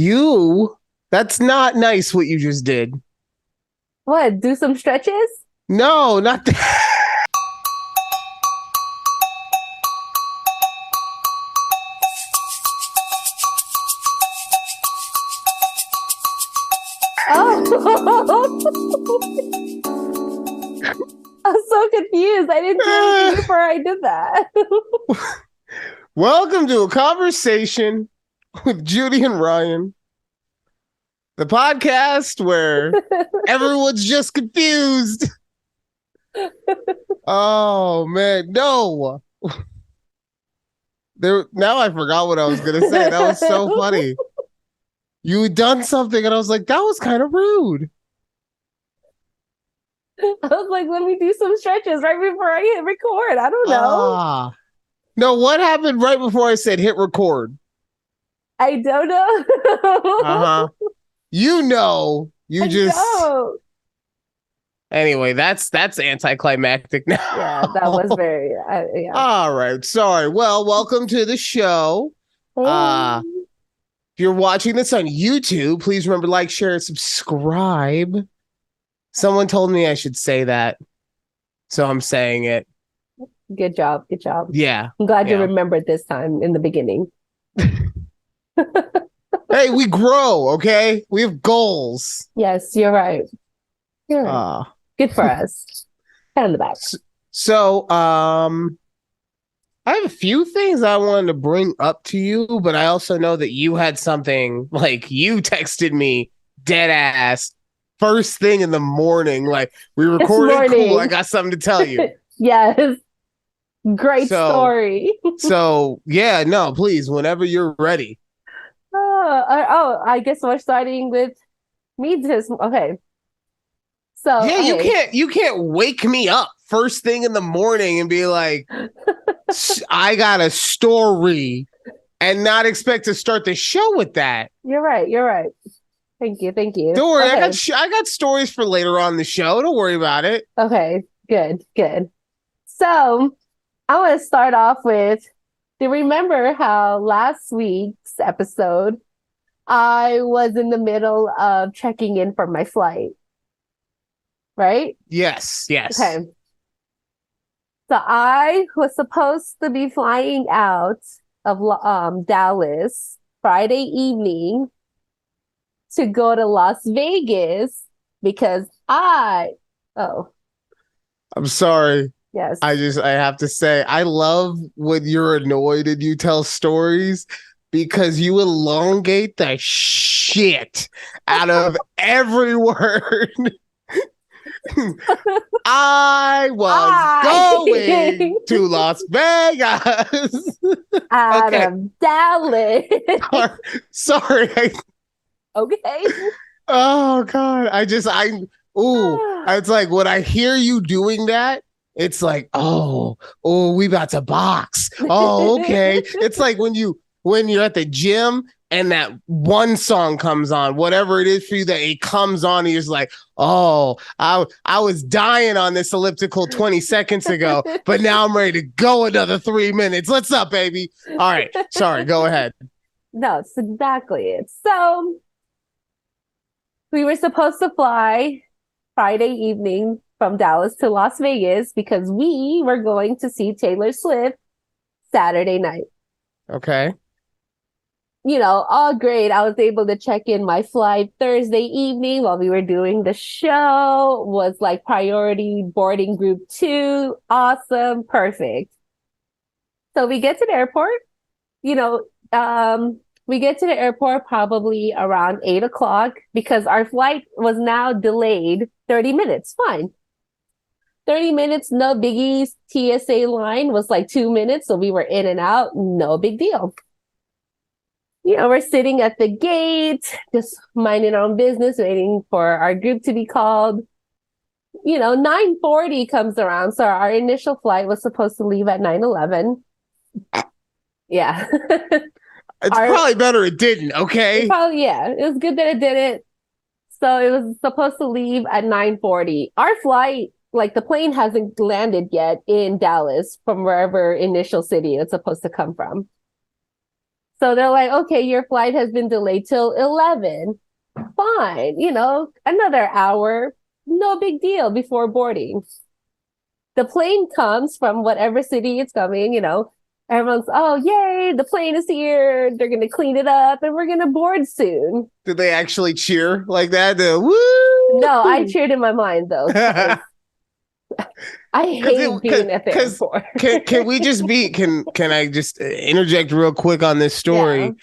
That's not nice what you just did. What? Do some stretches? No, not that. Oh. I'm so confused. I didn't do anything before I did that. Welcome to a conversation with Judy and Ryan, the podcast where everyone's just confused. Oh man, no. Now I forgot what I was gonna say. That was so funny. You had done something, and I was like, that was kind of rude. I was like, let me do some stretches right before I hit record. I don't know. No, what happened right before I said hit record? I don't know. Uh-huh. You know, you I just don't. Anyway, that's anticlimactic now. Yeah, that was very yeah. All right. Sorry. Well, welcome to the show. Hey. If you're watching this on YouTube, please remember to like, share, and subscribe. Someone told me I should say that, so I'm saying it. Good job. Good job. Yeah. I'm glad you remembered this time in the beginning. Hey, we grow, okay? We have goals. Yes, you're right. You're right. Good for us. Pat on the back. So, I have a few things I wanted to bring up to you, but I also know that you had something, like you texted me dead ass first thing in the morning. Like, we recorded, cool, I got something to tell you. Yes. Great story. So, yeah, no, please, whenever you're ready. I guess we're starting with me. Okay. So yeah, you can't wake me up first thing in the morning and be like, I got a story, and not expect to start the show with that. You're right. Thank you. Don't worry, okay. I got stories for later on in the show. Don't worry about it. Okay, good. So I want to start off with, do you remember how last week's episode I was in the middle of checking in for my flight? Right? Yes. Okay. So I was supposed to be flying out of Dallas Friday evening to go to Las Vegas because I'm sorry. Yes. I have to say, I love when you're annoyed and you tell stories because you elongate the shit out of every word. I was going to Las Vegas. Out of Dallas. Sorry. Okay. Oh God. It's like when I hear you doing that, it's like, oh, we about to box. Oh, okay. It's like when you're at the gym and that one song comes on, whatever it is for you, that it comes on, and you're just like, oh, I was dying on this elliptical 20 seconds ago, but now I'm ready to go another 3 minutes. What's up, baby? All right. Sorry, go ahead. No, it's exactly it. So we were supposed to fly Friday evening from Dallas to Las Vegas because we were going to see Taylor Swift Saturday night. Okay. You know, all great. I was able to check in my flight Thursday evening while we were doing the show. Was like priority boarding group 2. Awesome. Perfect. So we get to the airport, we get to the airport probably around 8:00 because our flight was now delayed 30 minutes. Fine. 30 minutes, no biggies. TSA line was like 2 minutes. So we were in and out. No big deal. We're sitting at the gate, just minding our own business, waiting for our group to be called. 9:40 comes around. So our initial flight was supposed to leave at 9:11. Yeah. It's probably better it didn't, okay? It was good that it didn't. So it was supposed to leave at 9:40. Our flight, like the plane hasn't landed yet in Dallas from wherever initial city it's supposed to come from. So they're like, okay, your flight has been delayed till 11. Fine, another hour, no big deal before boarding. The plane comes from whatever city it's coming, everyone's, oh, yay, the plane is here. They're going to clean it up and we're going to board soon. Did they actually cheer like that? Woo! No, I cheered in my mind, though. I hate being at the airport. can we just can I just interject real quick on this story?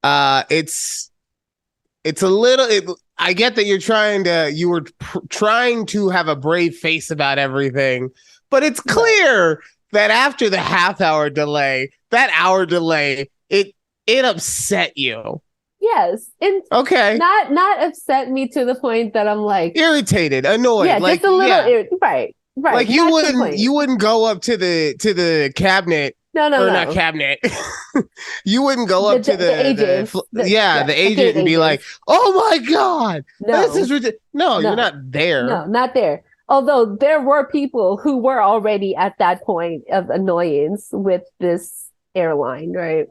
Yeah. It's a little, I get that you were trying to have a brave face about everything, but it's clear that after the half-hour delay, that hour delay, it upset you. Yes. Okay. Not upset me to the point that I'm like irritated, annoyed. Yeah, like, just a little right. Like you wouldn't go up to the cabinet. No, not cabinet. You wouldn't go up to the agent, the agent and be like, "Oh my God, this is ridiculous." No, you're not there. No, not there. Although there were people who were already at that point of annoyance with this airline, right?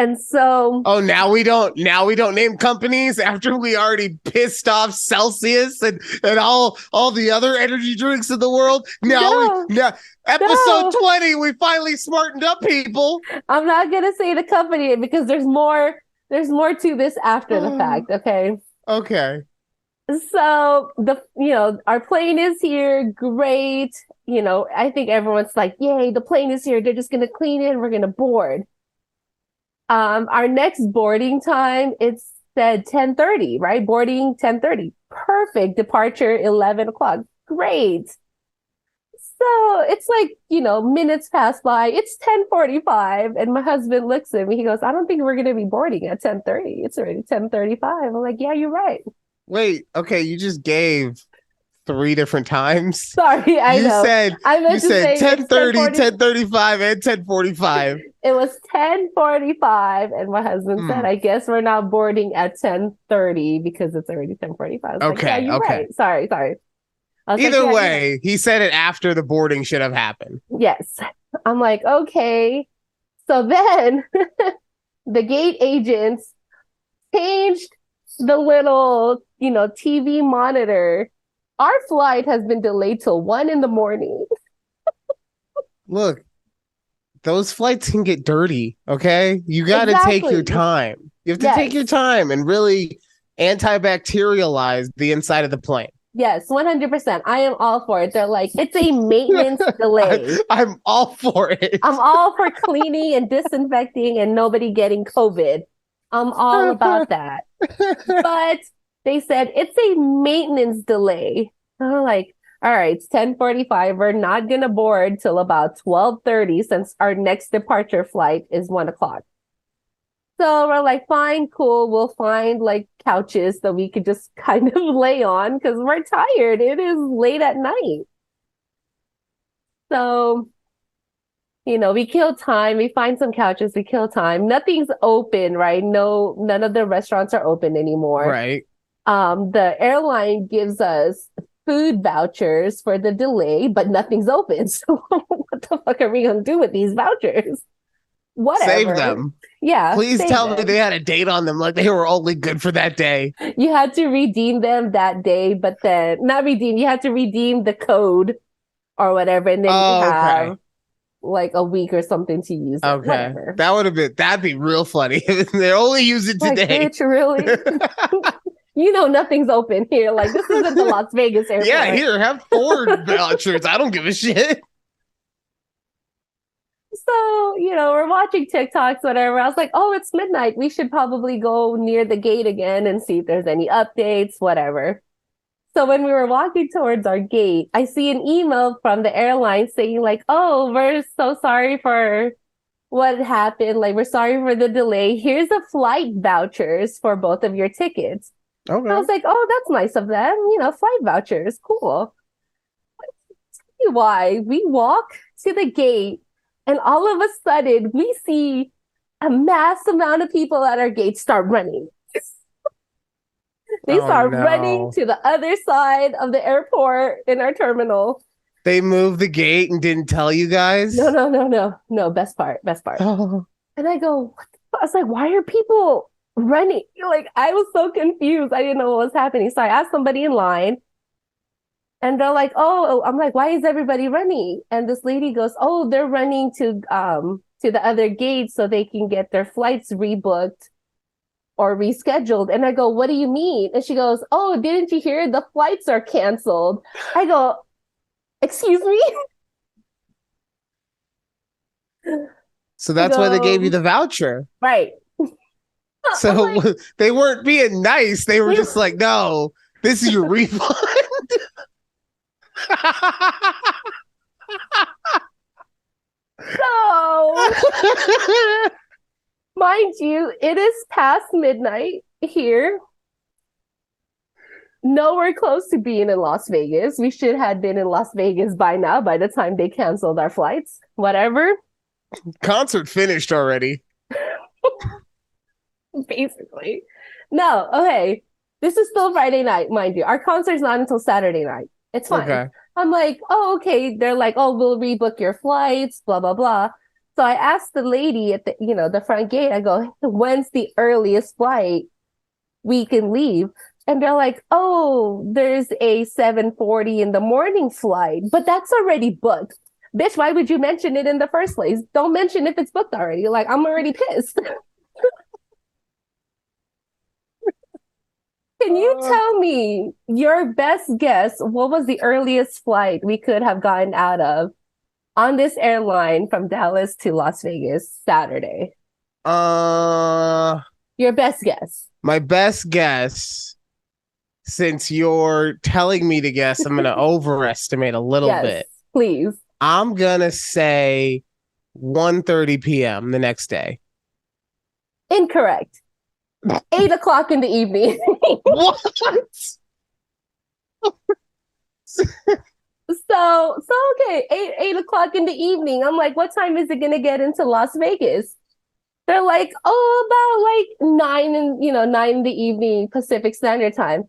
And so, now we don't name companies after we already pissed off Celsius and all the other energy drinks in the world. Episode 20, we finally smartened up, people. I'm not gonna say the company because there's more to this after the fact. Okay. So our plane is here. Great. I think everyone's like, yay, the plane is here. They're just gonna clean it and we're gonna board. Our next boarding time, it's said 10:30, right? Boarding 10:30. Perfect. Departure 11 o'clock. Great. So it's like, minutes pass by. It's 10:45. And my husband looks at me. He goes, I don't think we're going to be boarding at 10:30. It's already 10:35. I'm like, yeah, you're right. Wait, okay. You just gave 3 different times. Sorry, I know. You said 10:30, 10:35, and 10:45. It was 10:45, and my husband said, I guess we're not boarding at 10:30 because it's already 10:45. Okay, yeah, you're right. Sorry. Either way, he said it after the boarding should have happened. Yes. I'm like, okay. So then the gate agents changed the little, TV monitor. Our flight has been delayed till 1 a.m. Look, those flights can get dirty, okay? You got to take your time. You have to take your time and really antibacterialize the inside of the plane. Yes, 100%. I am all for it. They're like, it's a maintenance delay. I'm all for it. I'm all for cleaning and disinfecting and nobody getting COVID. I'm all about that. But they said it's a maintenance delay. I'm like, all right, it's 10:45. We're not going to board till about 12:30 since our next departure flight is 1 o'clock. So we're like, fine, cool. We'll find like couches that we could just kind of lay on because we're tired. It is late at night. So, we kill time. We find some couches. We kill time. Nothing's open, right? No, none of the restaurants are open anymore. Right. The airline gives us food vouchers for the delay, but nothing's open. So what the fuck are we going to do with these vouchers? Whatever. Save them. Yeah. Please tell me they had a date on them, like they were only good for that day. You had to redeem them that day, but then not redeem. You had to redeem the code or whatever, and then you have like a week or something to use it. Okay, whatever. That'd be real funny. They only use it today. Like, bitch, really? Nothing's open here. Like, this isn't the Las Vegas airport. Yeah, here, have 4 vouchers. I don't give a shit. So, we're watching TikToks, whatever. I was like, oh, it's midnight. We should probably go near the gate again and see if there's any updates, whatever. So when we were walking towards our gate, I see an email from the airline saying like, oh, we're so sorry for what happened. Like, we're sorry for the delay. Here's the flight vouchers for both of your tickets. Okay. I was like, oh, that's nice of them. Flight vouchers. Cool. I'll tell you why. We walk to the gate and all of a sudden we see a mass amount of people at our gate start running. They start running to the other side of the airport in our terminal. They moved the gate and didn't tell you guys? No. Best part. Oh. And I go, what the I was like, why are people running? Like, I was so confused. I didn't know what was happening. So I asked somebody in line, and they're like, oh, I'm like, why is everybody running? And this lady goes, oh, they're running to the other gate so they can get their flights rebooked or rescheduled. And I go, what do you mean? And she goes, oh, didn't you hear the flights are canceled? I go, excuse me? So I that's why they gave you go, the voucher. right. I'm So like, they weren't being nice. They were just like, no, this is your refund. so mind you, it is past midnight here. Nowhere close to being in Las Vegas. We should have been in Las Vegas by now, by the time they canceled our flights. Whatever. Concert finished already. Basically. No, okay. This is still Friday night, mind you. Our concert's not until Saturday night. It's fine. Okay. I'm like, oh, okay. They're like, oh, we'll rebook your flights, blah, blah, blah. So I asked the lady at the front gate, I go, when's the earliest flight we can leave? And they're like, oh, there's a 7:40 in the morning flight, but that's already booked. Bitch, why would you mention it in the first place? Don't mention if it's booked already. Like, I'm already pissed. Can you tell me your best guess? What was the earliest flight we could have gotten out of on this airline from Dallas to Las Vegas Saturday? Uh, Your best guess. my best guess, since you're telling me to guess, I'm gonna overestimate a little Yes, bit. please. I'm gonna say 1:30 p.m. the next day. Incorrect. 8 o'clock in the evening. What? So okay, 8 o'clock in the evening. I'm like, what time is it gonna get into Las Vegas? They're like, oh, about like 9 in the evening Pacific Standard Time.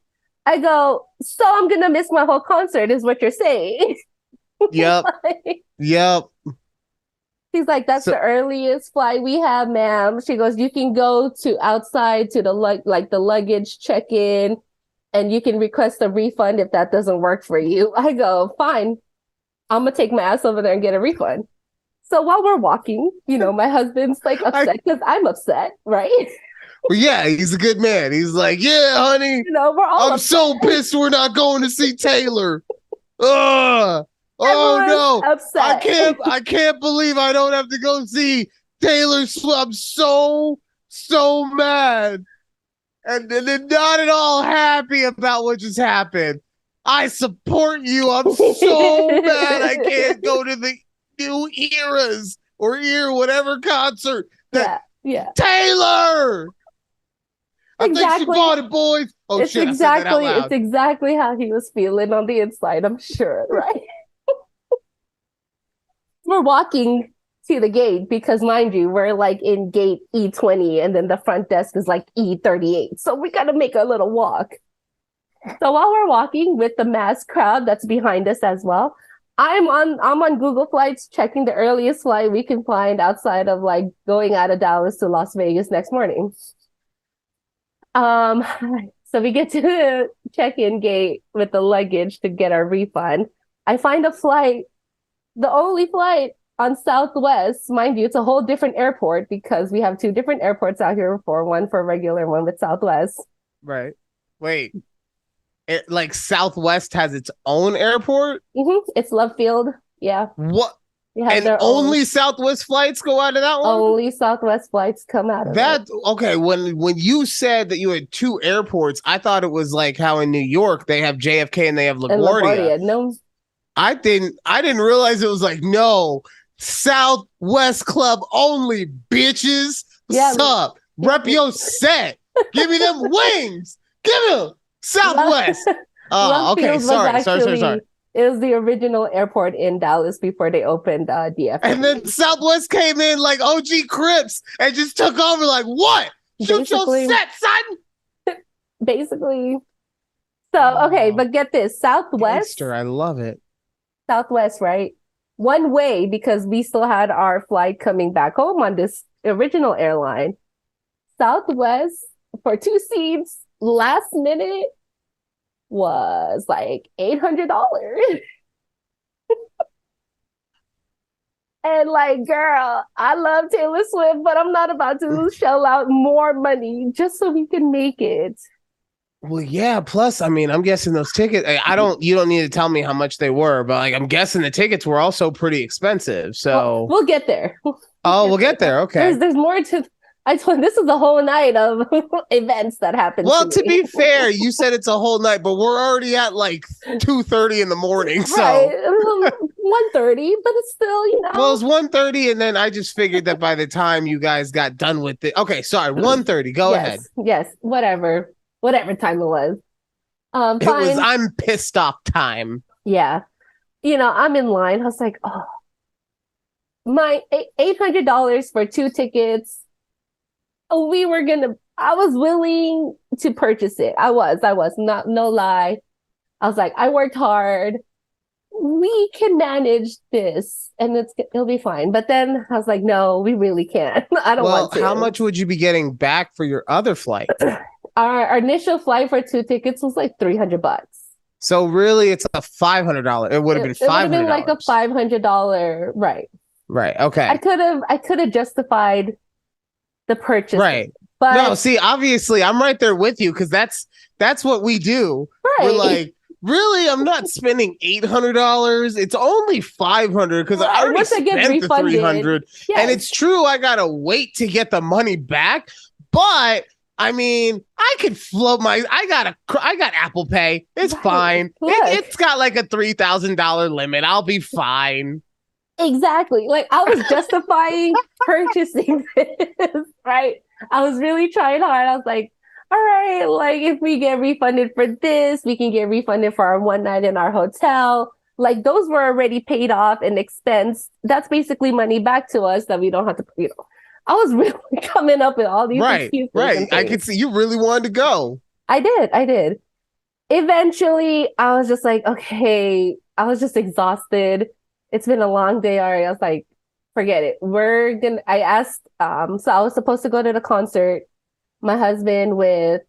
I go, so I'm gonna miss my whole concert, is what you're saying. Yep. Like, Yep. she's like, that's So the earliest flight we have, ma'am. She goes, you can go to outside to the the luggage check-in, and you can request a refund if that doesn't work for you. I go, fine. I'm gonna take my ass over there and get a refund. So while we're walking, my husband's like upset because I'm upset, right? well, yeah, he's a good man. He's like, yeah, honey, We're all I'm upset. so pissed we're not going to see Taylor. Ugh. Oh Everyone's no. upset. I can't believe I don't have to go see Taylor Swift. I'm so mad. And they're not at all happy about what just happened. I support you. I'm so mad I can't go to the new eras or whatever concert that Yeah. Taylor. I think she Exactly. bought it, boys. Oh It's shit! I said that out exactly loud. it's exactly how he was feeling on the inside, I'm sure, right? We're walking to the gate because, mind you, we're like in gate E20 and then the front desk is like E38. So we got to make a little walk. So while we're walking with the mass crowd that's behind us as well, I'm on Google Flights checking the earliest flight we can find outside of like going out of Dallas to Las Vegas next morning. So we get to the check-in gate with the luggage to get our refund. I find a flight, the only flight on Southwest. Mind you, it's a whole different airport because we have two different airports out here, one for regular, one with Southwest. Right. Wait. Like Southwest has its own airport? Mm-hmm. It's Love Field. Yeah. What? They have And their only own. Southwest flights go out of that one? Only Southwest flights come out of That it. okay, when you said that you had two airports, I thought it was like how in New York they have JFK and they have And LaGuardia. LaGuardia. No. I didn't realize it was like no Southwest Club only, bitches. Yeah. What's up? Rep your set. Give me them wings. Give them Southwest. Oh, Love okay. Field was Sorry. It was the original airport in Dallas before they opened DF. And then Southwest came in like OG Crips and just took over. Like what? Shoot Basically. your set, son. Basically. So okay, but get this: Southwest. Gangster, I love it. Southwest, right? One way because we still had our flight coming back home on this original airline. Southwest for 2 seats last minute was like $800. And like, girl, I love Taylor Swift, but I'm not about to shell out more money just so we can make it. Well, yeah. Plus, I mean, I'm guessing those tickets. I don't. You don't need to tell me how much they were, but like, I'm guessing the tickets were also pretty expensive. Well, So, we'll get there. we'll get there. Okay. There's more to. I told this is the whole night of events that happened. Well, to me. be fair, you said it's a whole night, but we're already at like 2:30 in the morning. So right, 1:30, but it's still, well, it's 1:30, and then I just figured that by the time you guys got done with it. Okay, sorry, 1:30. Go ahead. Yes, whatever time it was. It was I'm pissed off time. Yeah, I'm in line. I was like, oh, my $800 for 2 tickets. Oh, I was willing to purchase it. I was not, no lie. I was like, I worked hard. We can manage this and it'll be fine. But then I was like, no, we really can't. I don't want to. How much would you be getting back for your other flight? Our initial flight for 2 tickets was like $300. So really, it's a $500. It would have been $500. It would have been like a $500, right? Right. Okay. I could have justified the purchase, right? But no, see, obviously, I'm right there with you because that's what we do. Right. We're like, really, I'm not spending $800. It's only $500 because I already spent the $300. Yes. And it's true, I gotta wait to get the money back, but. I mean, I could float I got Apple Pay. It's fine. It's got like a $3,000 limit. I'll be fine. Exactly. Like I was justifying purchasing this, right? I was really trying hard. I was like, all right, like if we get refunded for this, we can get refunded for our one night in our hotel. Like those were already paid off and expensed. That's basically money back to us that we don't have to, I was really coming up with all these excuses. Right. I could see you really wanted to go. I did. Eventually, I was just like, okay, I was just exhausted. It's been a long day already. I was like, forget it. I asked, so I was supposed to go to the concert. My husband with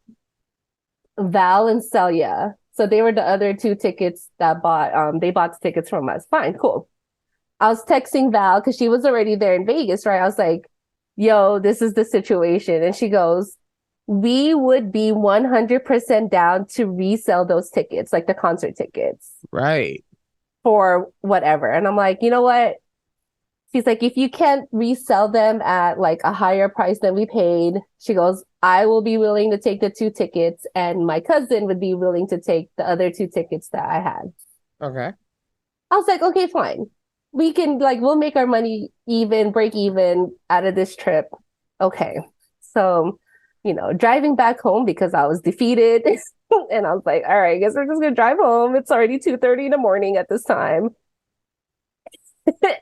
Val and Celia. So they were the other 2 tickets that they bought the tickets from us. Fine, cool. I was texting Val because she was already there in Vegas, right? I was like, yo, this is the situation. And she goes, we would be 100% down to resell those tickets, like the concert tickets. Right. For whatever. And I'm like, you know what? She's like, if you can't resell them at like a higher price than we paid, she goes, I will be willing to take the 2 tickets and my cousin would be willing to take the other 2 tickets that I had. Okay. I was like, okay, fine. We can we'll make our money break even out of this trip. Okay. So, driving back home because I was defeated and I was like, all right, I guess we're just going to drive home. It's already 2:30 in the morning at this time.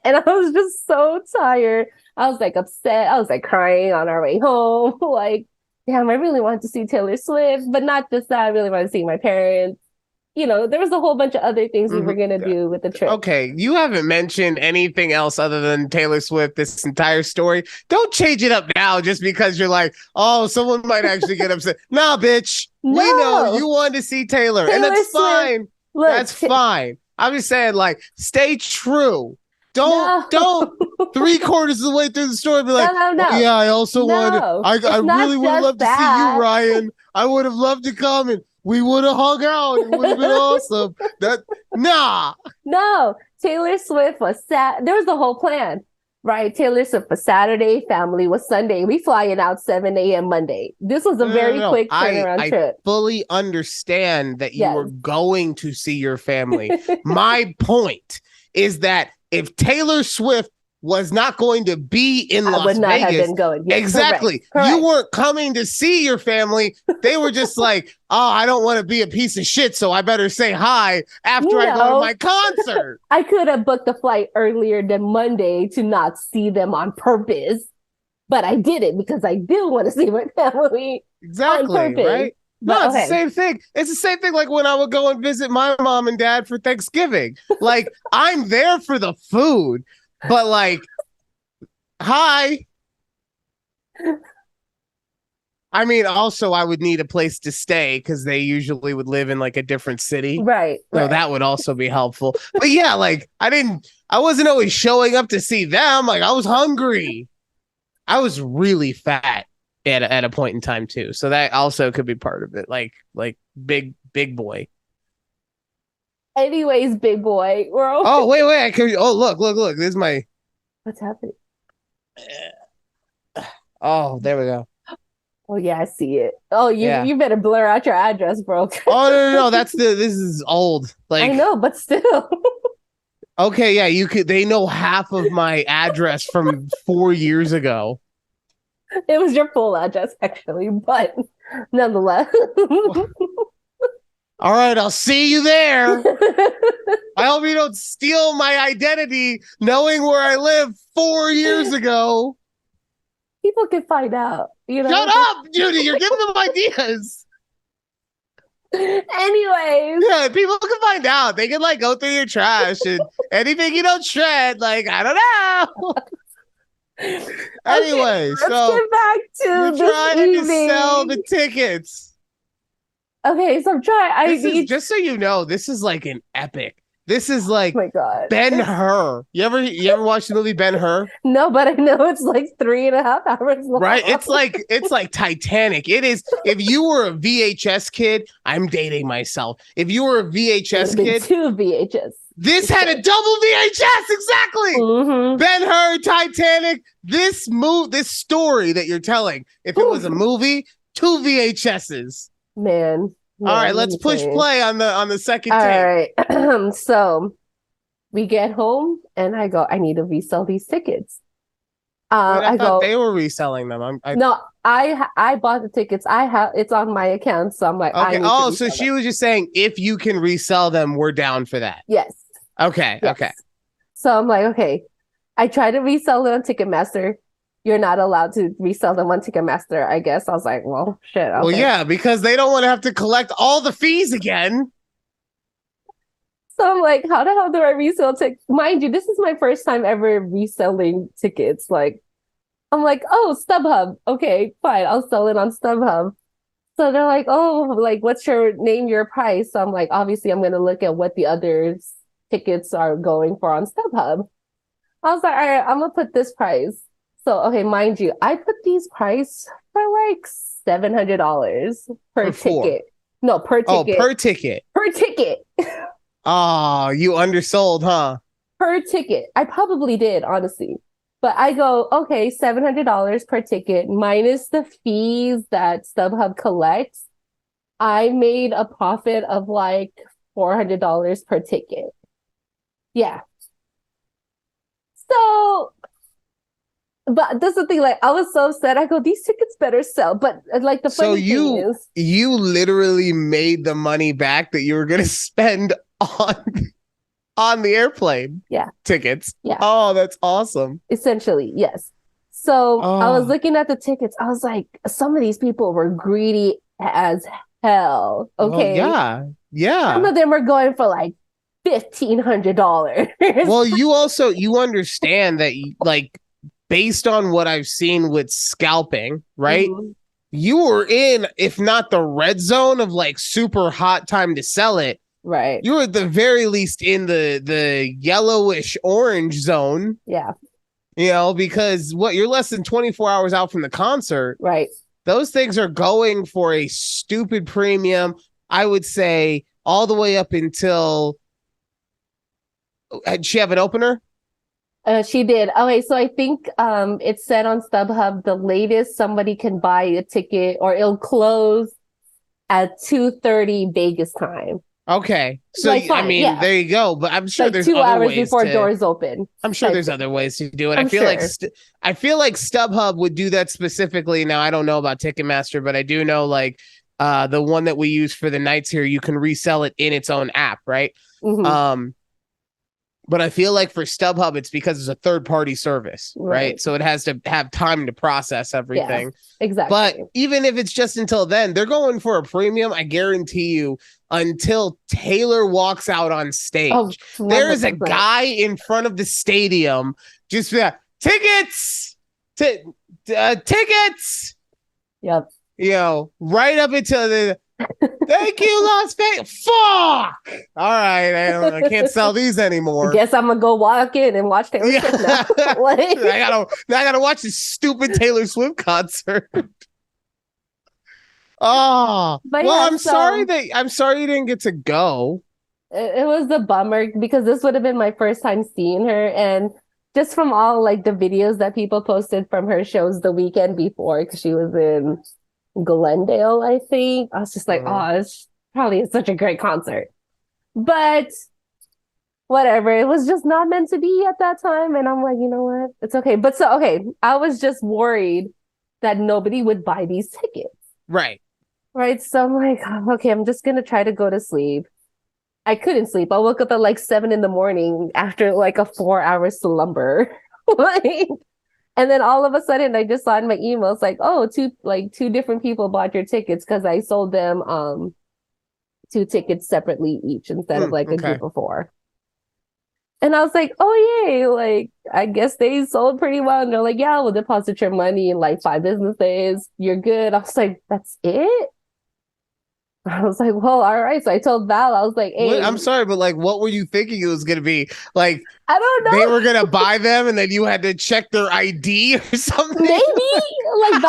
And I was just so tired. I was like upset. I was like crying on our way home. Like, damn, I really wanted to see Taylor Swift, but not just that. I really wanted to see my parents. There was a whole bunch of other things we were going to do with the trip. Okay, you haven't mentioned anything else other than Taylor Swift this entire story. Don't change it up now just because you're like, oh, someone might actually get upset. Nah, bitch. No. We know you wanted to see Taylor and that's fine. Look, that's fine. I'm just saying, like, stay true. Don't 3/4 of the way through the story be like, no. Oh, yeah, I also wanted. I really would have loved to see you, Ryan. I would have loved to come and we would have hung out. It would have been awesome. No, Taylor Swift was there was the whole plan, right? Taylor Swift was Saturday, family was Sunday. We flying out 7 a.m. Monday. This was a very quick turnaround trip. I fully understand that you were going to see your family. My point is that if Taylor Swift was not going to be in Las Vegas. Would not have been going. Yes, exactly. Correct. You weren't coming to see your family. They were just like, oh, I don't want to be a piece of shit, so I better say hi after I go to my concert. I could have booked a flight earlier than Monday to not see them on purpose, but I did it because I do want to see my family. Exactly, right? No, it's the same thing. It's the same thing like when I would go and visit my mom and dad for Thanksgiving. Like, I'm there for the food. But like, hi, I mean, also, I would need a place to stay because they usually would live in like a different city. Right, So right. that would also be helpful. But yeah, like I wasn't always showing up to see them. Like I was hungry. I was really fat at a point in time too. So that also could be part of it. Like big boy. Anyways, big boy, Oh, wait. Oh, look. This is my. what's happening? Oh, there we go. Oh yeah, I see it. Oh, you Yeah. you better blur out your address, bro. Oh no. This is old. I Like, know, but still. okay, yeah, you could they know half of my address from 4 years ago. It was your full address, actually, but nonetheless. All right, I'll see you there. I hope you don't steal my identity knowing where I live 4 years ago. People can find out, Shut up, Judy. You're giving them ideas. Anyways, Yeah, people can find out. They can like go through your trash and anything you don't shred, like, I don't know. Anyway, let's so get back you're to this trying to sell evening. the tickets. Okay, so I'm trying. I This is need. just so you know, this is like an epic. This is Oh like my God. Ben-Hur. You ever watch the movie Ben-Hur? No, but I know it's like 3.5 hours long. Right? It's like Titanic. It is. If you were a VHS kid, I'm dating myself. If you were a VHS kid, two VHS. this had a double VHS. Exactly. Mm-hmm. Ben-Hur, Titanic. This story that you're telling. If it was a movie, two VHSs. Man. All right, let's push play on the second tape. All right. So we get home and I go, I need to resell these tickets. Wait, I thought they were reselling them. No, I bought the tickets. It's on my account, so I'm like, okay. I need Oh, to so she them. was just saying if you can resell them, we're down for that. Yes. Okay. Yes. Okay. So I'm like, okay. I tried to resell it on Ticketmaster. You're not allowed to resell them on Ticketmaster, I guess. I was like, well, shit. Okay. Well, yeah, because they don't want to have to collect all the fees again. So I'm like, how the hell do I resell tickets? Mind you, this is my first time ever reselling tickets. Like, I'm like, oh, StubHub. Okay, fine. I'll sell it on StubHub. So they're like, oh, like, what's your name, your price? So I'm like, obviously, I'm going to look at what the other tickets are going for on StubHub. I was like, all right, I'm going to put this price. So, okay, mind you, I put these price for like $700 per ticket. No, per ticket. Oh, per ticket. Per ticket. Oh, you undersold, huh? Per ticket. I probably did, honestly. But I go, okay, $700 per ticket minus the fees that StubHub collects. I made a profit of like $400 per ticket. Yeah. So, but that's the thing. Like, I was so upset. I go, these tickets better sell. But like, the funny thing is, you literally made the money back that you were going to spend on the airplane tickets. Yeah. Oh, that's awesome. Essentially, yes. So I was looking at the tickets. I was like, some of these people were greedy as hell. Okay. Well, yeah. Some of them were going for like $1,500. Well, you understand that, like, based on what I've seen with scalping, right? Mm-hmm. You were in, if not the red zone of like super hot time to sell it. Right. You were at the very least in the yellowish orange zone. Yeah. You know, because you're less than 24 hours out from the concert. Right. Those things are going for a stupid premium. I would say all the way up until. Did she have an opener? She did. Okay, so I think it said on StubHub the latest somebody can buy a ticket or it'll close at 2:30 Vegas time. Okay, so like, I mean, there you go. But I'm sure like there's 2 other hours ways before doors open. I'm sure there's other ways to do it. I feel like StubHub would do that specifically. Now I don't know about Ticketmaster, but I do know like the one that we use for the nights here, you can resell it in its own app, right? Mm-hmm. But I feel like for StubHub, it's because it's a third-party service, right? So it has to have time to process everything. Yeah, exactly. But even if it's just until then, they're going for a premium, I guarantee you, until Taylor walks out on stage. Oh, there is a guy in front of the stadium just tickets! tickets. Yep. Right up until the thank you, Las Vegas. Fuck. All right, I can't sell these anymore. Guess I'm gonna go walk in and watch Taylor Swift now. Like, I gotta watch this stupid Taylor Swift concert. Oh, but well, yeah, I'm sorry you didn't get to go. it was a bummer because this would have been my first time seeing her, and just from all like the videos that people posted from her shows the weekend before, because she was in Glendale, I think. I was just like, oh, it's probably such a great concert. But whatever, it was just not meant to be at that time. And I'm like, you know what? It's okay. But so, okay, I was just worried that nobody would buy these tickets. Right. Right. So I'm like, okay, I'm just going to try to go to sleep. I couldn't sleep. I woke up at like 7 a.m. after like a 4-hour slumber. Like, and then all of a sudden I just saw in my emails like, oh, two different people bought your tickets because I sold them 2 tickets separately each instead of like a group of 4. And I was like, oh yay, like I guess they sold pretty well. And they're like, yeah, we'll deposit your money in like 5 business days. You're good. I was like, that's it? I was like, well, all right. So I told Val, I was like, hey. I'm sorry, but like, what were you thinking it was going to be? Like, I don't know. They were going to buy them and then you had to check their ID or something? Maybe. Like,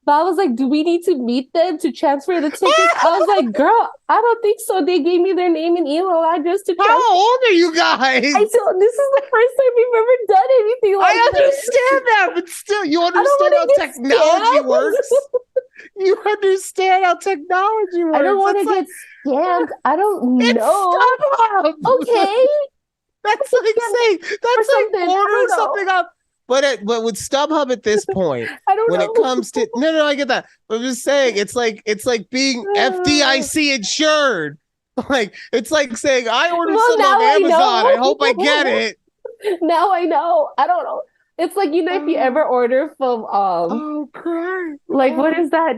Val was like, do we need to meet them to transfer the tickets? I was like, girl, I don't think so. They gave me their name and email address to transfer. How old are you guys? This is the first time we've ever done anything like I understand that, but still, you understand how technology works? You understand how technology works. I don't want to get scammed. I don't know. Okay. That's like ordering something up. But with StubHub at this point, when it comes to no, I get that. But I'm just saying, it's like being FDIC insured. Like it's like saying I ordered something on Amazon. I hope I get it. Now I know. I don't know. It's like, you know, if you ever order from like what is that?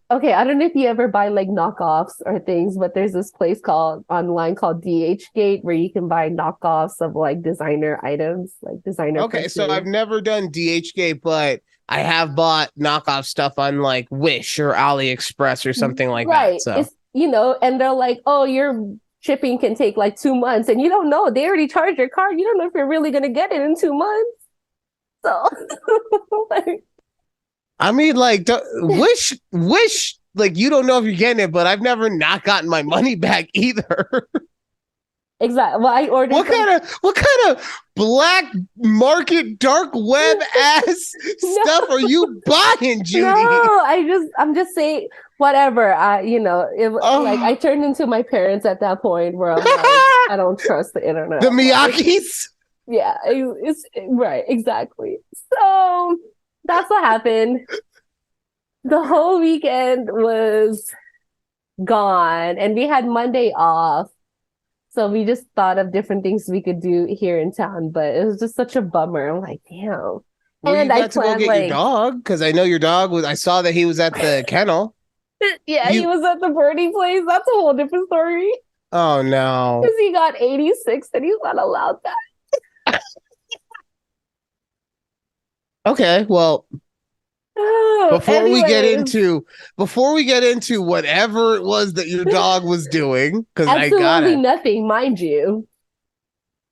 Okay, I don't know if you ever buy like knockoffs or things, but there's this place online called DHgate where you can buy knockoffs of like designer items, like designer. Okay, so I've never done DHgate, but I have bought knockoff stuff on like Wish or AliExpress or something like that. So it's, you know, and they're like, oh, your shipping can take like 2 months, and you don't know. They already charged your card. You don't know if you're really gonna get it in 2 months. So, like, I mean, like, wish, like, you don't know if you're getting it, but I've never not gotten my money back either. Exactly. Well, I ordered. What kind of black market, dark web ass stuff are you buying, Judy? No, I'm just saying whatever. Like I turned into my parents at that point where I'm like, I don't trust the internet. The Miyakis. Yeah, it's right, exactly. So that's what happened. The whole weekend was gone, and we had Monday off. So we just thought of different things we could do here in town, but it was just such a bummer. I'm like, damn. Well, and you got to go get your dog, because I know your dog I saw that he was at the kennel. Yeah, he was at the birdie place. That's a whole different story. Oh no. Because he got 86 and he's not allowed that. Okay, well, before we get into whatever it was that your dog was doing, because I got it. Nothing, mind you.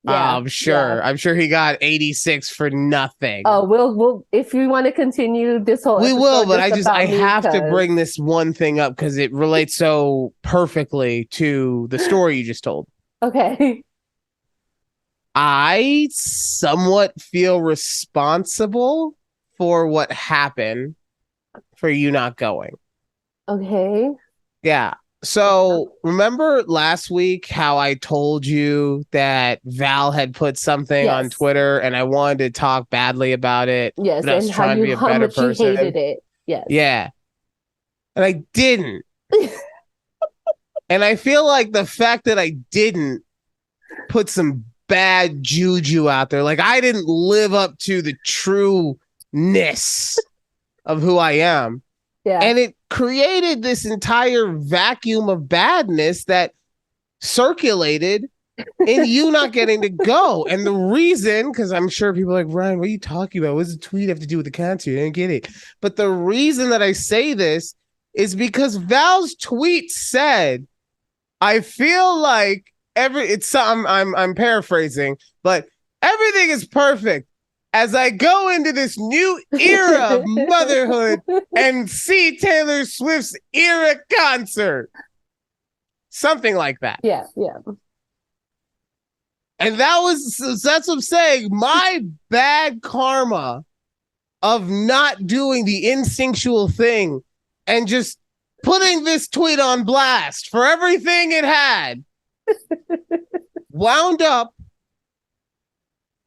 Yeah, I'm sure he got 86 for nothing. Oh, we'll if you want to continue this whole we will, but I have to bring this one thing up because it relates so perfectly to the story you just told. Okay. I somewhat feel responsible for what happened for you not going. Okay. Yeah. So remember last week how I told you that Val had put something on Twitter and I wanted to talk badly about it? Yes, but I was and trying to be a better person. You hated it. Yes. Yeah. And I didn't. And I feel like the fact that I didn't put some bad juju out there. Like I didn't live up to the trueness of who I am. Yeah. And it created this entire vacuum of badness that circulated in you not getting to go. And the reason, because I'm sure people are like, Ryan, what are you talking about? What does the tweet have to do with the concert? I didn't get it. But the reason that I say this is because Val's tweet said, I feel like I'm paraphrasing, but everything is perfect as I go into this new era of motherhood and see Taylor Swift's era concert. Something like that. Yeah, yeah. And that's what I'm saying. My bad karma of not doing the instinctual thing and just putting this tweet on blast for everything it had wound up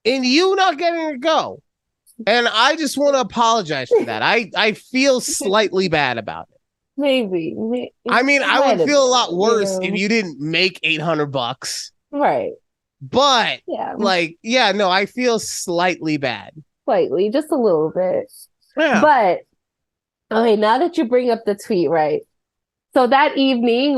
in you not getting to go. And I just want to apologize for that. I feel slightly bad about it. Maybe. I mean, I would feel a lot worse if you didn't make $800. Right. But yeah, no, I feel slightly bad. Slightly, just a little bit. Yeah. But okay, now that you bring up the tweet, right? So that evening,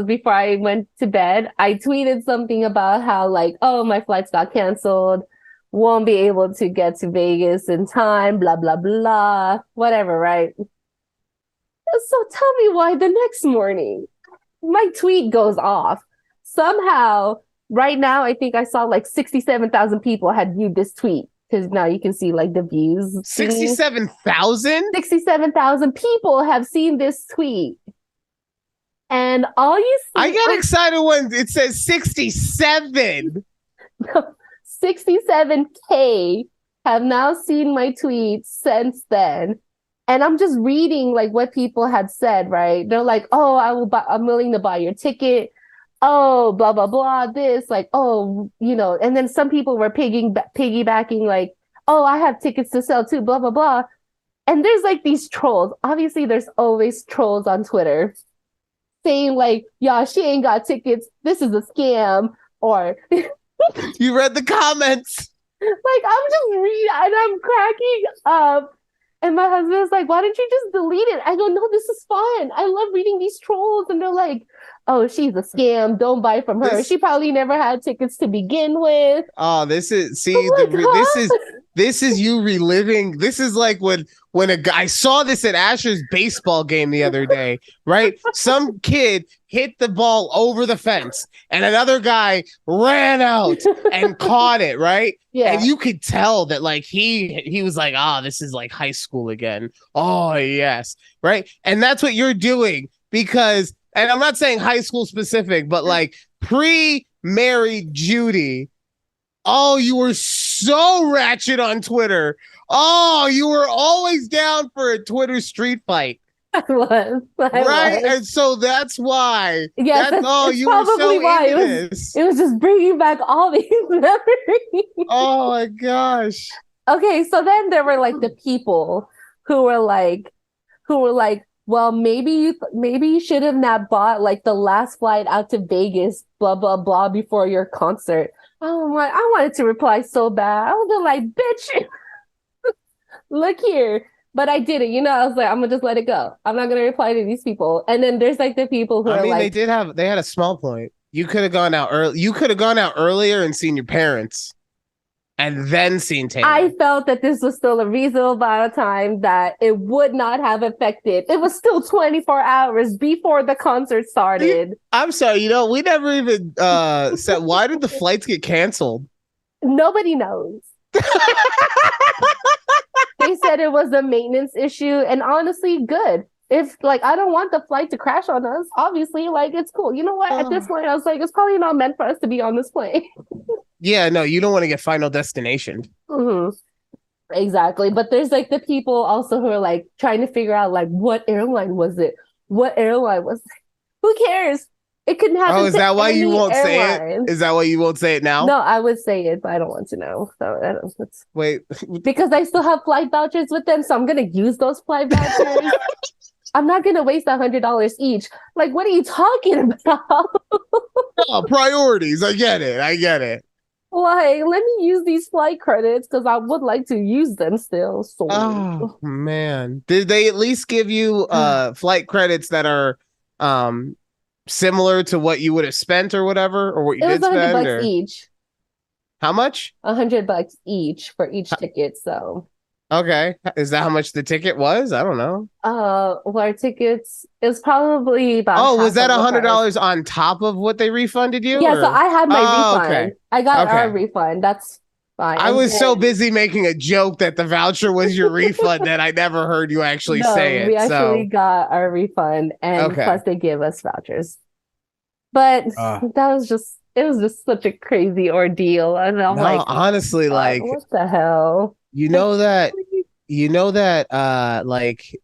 before I went to bed, I tweeted something about how oh, my flights got canceled, won't be able to get to Vegas in time, blah, blah, blah, whatever, right? So tell me why the next morning my tweet goes off. Somehow, right now, I think I saw 67,000 people had viewed this tweet because now you can see the views. 67,000? 67,000 people have seen this tweet. And all you see... I get excited when it says 67. 67K have now seen my tweet since then. And I'm just reading what people had said, right? They're like, oh, I'm willing to buy your ticket. Oh, blah, blah, blah, this, oh, and then some people were piggybacking oh, I have tickets to sell too, blah, blah, blah. And there's these trolls. Obviously, there's always trolls on Twitter saying yeah, she ain't got tickets. This is a scam. Or you read the comments. I'm just reading and I'm cracking up. And my husband's like, why don't you just delete it? I go, no, this is fun. I love reading these trolls. And they're like, oh, she's a scam. Don't buy from her. She probably never had tickets to begin with. Oh, this is this is you reliving. This is like when a guy, I saw this at Asher's baseball game the other day, right? Some kid hit the ball over the fence and another guy ran out and caught it, right? Yeah. And you could tell that he was like, this is like high school again. Oh, yes. Right. And that's what you're doing because, and I'm not saying high school specific, but pre-married Judy. Oh, you were so ratchet on Twitter. Oh, you were always down for a Twitter street fight. I was. And so that's why. Yes, that's you were so why into this. It was just bringing back all these memories. Oh my gosh. Okay, so then there were the people who were like, well, maybe you should have not bought the last flight out to Vegas, blah blah blah, before your concert. Oh my! I wanted to reply so bad. I was like, bitch, look here. But I didn't. I was like, I'm gonna just let it go. I'm not gonna reply to these people. And then there's the people who they had a small point. You could have gone out early. You could have gone out earlier and seen your parents, and then seen Taylor. I felt that this was still a reasonable amount of time that it would not have affected. It was still 24 hours before the concert started. I'm sorry, we never even said, why did the flights get canceled? Nobody knows. They said it was a maintenance issue, and honestly, good. If I don't want the flight to crash on us, obviously, it's cool. You know what? At this point, I was like, it's probably not meant for us to be on this plane. Yeah, no, you don't want to get Final Destination. Mm-hmm. Exactly. But there's the people also who are trying to figure out what airline was it? What airline was it? Who cares? It couldn't happen. Oh, is that why you won't say it? Is that why you won't say it now? No, I would say it, but I don't want to know. So wait, because I still have flight vouchers with them, so I'm gonna use those flight vouchers. I'm not gonna waste $100 each. What are you talking about? Oh, priorities. I get it. Let me use these flight credits because I would like to use them still. So. Oh man, did they at least give you flight credits that are similar to what you would have spent or whatever, or what you It was did a hundred spend, bucks or each. how much? $100 each for each ticket. So Okay. Is that how much the ticket was? I don't know. well, our tickets is probably about Oh, was half that of a the hundred price. dollars on top of what they refunded you, Yeah, so or? I had my Oh, okay. refund. I got our Okay. refund. That's fine. I And was so then busy making a joke that the voucher was your refund that I never heard you actually no, say we it. actually So, got our refund and okay. plus they give us vouchers. But that was just it was just such a crazy ordeal. And I'm No, like, honestly, God, like, what the hell? you Like, know that, you know that, like,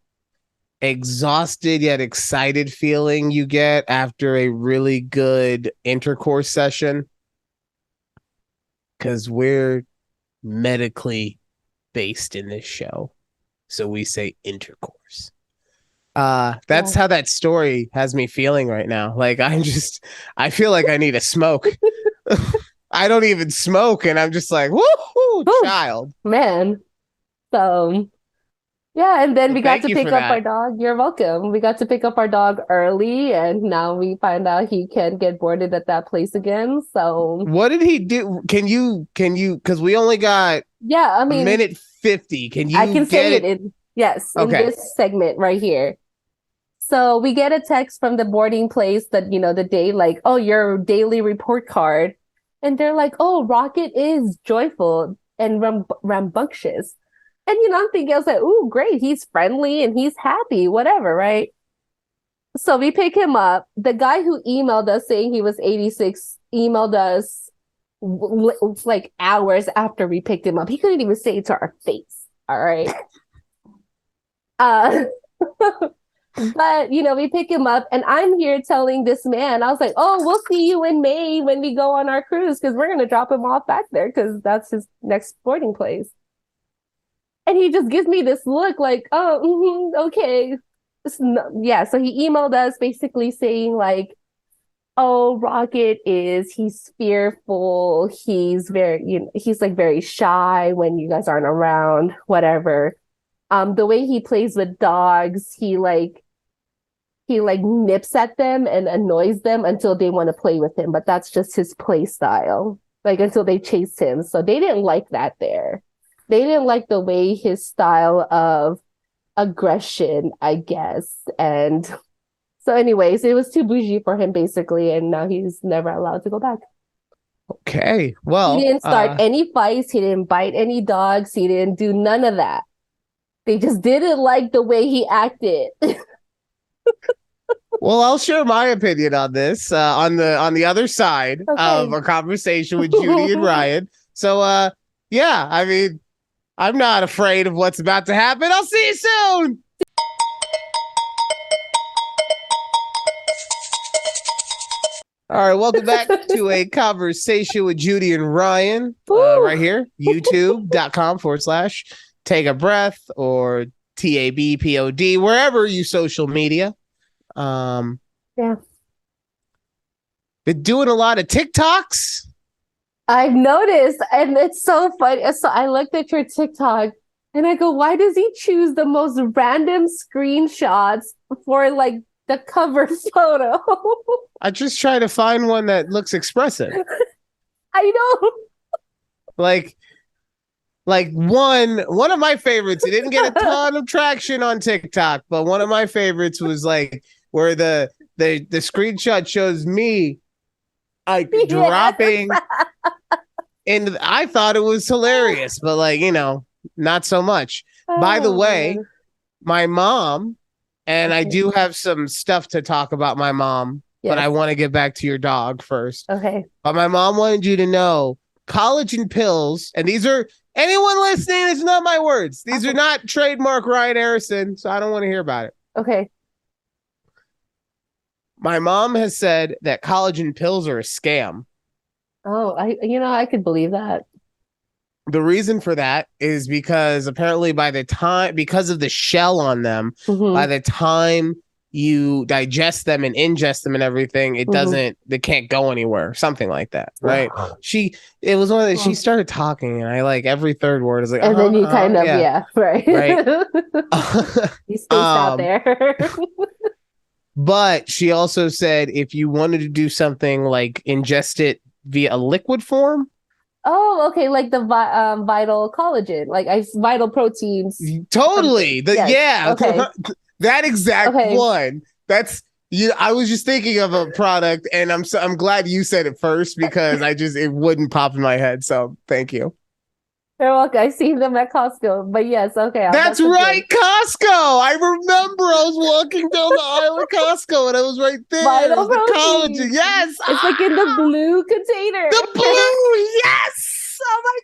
exhausted yet excited feeling you get after a really good intercourse session, because we're medically based in this show, so we say intercourse. That's yeah. how that story has me feeling right now. Like, I feel like I need a smoke. I don't even smoke, and I'm just like, woohoo, Whew, child. man. So yeah, and then Well, we got thank to you pick for up our that. dog. You're welcome. We got to pick up our dog early, and now we find out he can get boarded at that place again. So What did he do? Because we only got yeah, I a mean, minute 50. Can I you can get say it it? in yes, in Okay. this segment right here. So we get a text from the boarding place that, the day, like, oh, your daily report card. And they're like, oh, Rocket is joyful and rambunctious. And, I'm thinking, I was like, ooh, great. He's friendly and he's happy, whatever, right? So we pick him up. The guy who emailed us saying he was 86 emailed us like hours after we picked him up. He couldn't even say it to our face. All right. Uh, But, we pick him up, and I'm here telling this man, I was like, oh, we'll see you in May when we go on our cruise because we're going to drop him off back there because that's his next boarding place. And he just gives me this look like, oh, okay. Yeah. So he emailed us basically saying, like, oh, he's fearful. He's very, he's like very shy when you guys aren't around, whatever. The way he plays with dogs, he nips at them and annoys them until they want to play with him, but that's just his play style, like until they chase him. So they didn't like that there. They didn't like the way his style of aggression, I guess. And so anyways, it was too bougie for him basically, and now he's never allowed to go back. Okay. He Well, didn't start any fights, he didn't bite any dogs, he didn't do none of that. They just didn't like the way he acted. well, I'll share my opinion on this on the other side of Okay. a conversation with Judy and Ryan. So, yeah, I mean, I'm not afraid of what's about to happen. I'll see you soon. All right, welcome back to a conversation with Judy and Ryan, right here, youtube.com/ take a breath or TABPOD, wherever you social media. Yeah. Been doing a lot of TikToks. I've noticed, and it's so funny. So I looked at your TikTok and I go, why does he choose the most random screenshots for like the cover photo? I just try to find one that looks expressive. I know. Like one of my favorites. It didn't get a ton of traction on TikTok, but one of my favorites was like where the screenshot shows me like dropping, and I thought it was hilarious, but like, not so much. By the way, my mom, and I do have some stuff to talk about my mom, but I want to get back to your dog first. Okay. But my mom wanted you to know collagen pills, and these are anyone listening, it's not my words. These are not trademark Ryan Harrison, so I don't want to hear about it. Okay. My mom has said that collagen pills are a scam. Oh, I could believe that. The reason for that is because apparently because of the shell on them, by the time you digest them and ingest them and everything, they can't go anywhere, something like that, right? She started talking, and I like every third word is like, and then you kind of, yeah, right. right. You spaced out there. But she also said if you wanted to do something like ingest it via a liquid form, Oh, okay, like the vital collagen, like vital proteins, something. totally. Yes. Yeah, Okay. that exact Okay. one. That's you. I was just thinking of a product, and I'm glad you said it first because it wouldn't pop in my head. So thank you. You're welcome. I see them at Costco, but yes, okay, That's that's a right, good Costco. I remember I was walking down the aisle at Costco, and I was right there. It vital was the collagen. protein. Yes, It's like in the blue container. the blue. Yes. Oh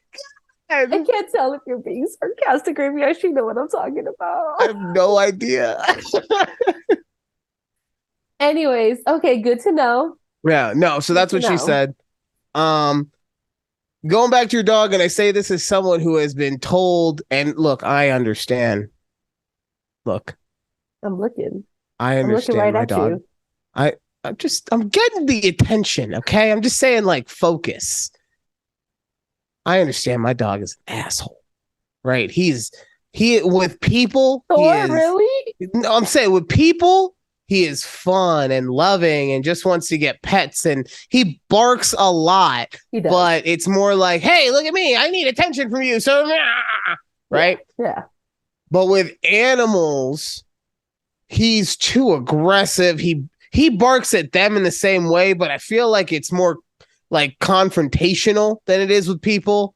my I god. can't tell if you're being sarcastic or if you actually know what I'm talking I about. have no idea. Anyways, okay, good to know. Yeah, no. So Good that's to what she know. said. Um, Going back to your dog, and I say this as someone who has been told, and look, I understand. Look, I'm looking. I I'm looking understand right my at dog. you. I I'm getting the attention, okay? I'm just saying, like, focus. I understand my dog is an asshole, right? He with people, he Thor, is really? no, I'm saying with people, he is fun and loving and just wants to get pets and he barks a lot, He does. but it's more like, hey, look at me. I need attention from you. So, Yeah. right. Yeah. But with animals, he's too aggressive. He barks at them in the same way, but I feel like it's more like confrontational than it is with people.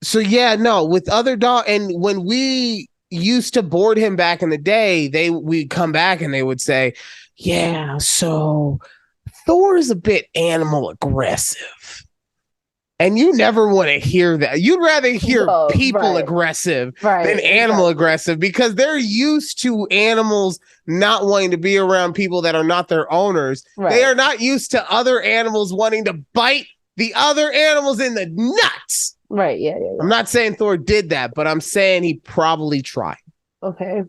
So yeah, no, with other dog, and when we used to board him back in the day, we'd come back and they would say, "Yeah, so Thor's a bit animal aggressive." And you never want to hear that. You'd rather hear Oh, people right. aggressive than Right. animal Exactly. aggressive because they're used to animals not wanting to be around people that are not their owners. They Right. are not used to other animals wanting to bite the other animals in the nuts. Right. Yeah. Yeah. I'm Yeah. not saying Thor did that, but I'm saying he probably tried. Okay.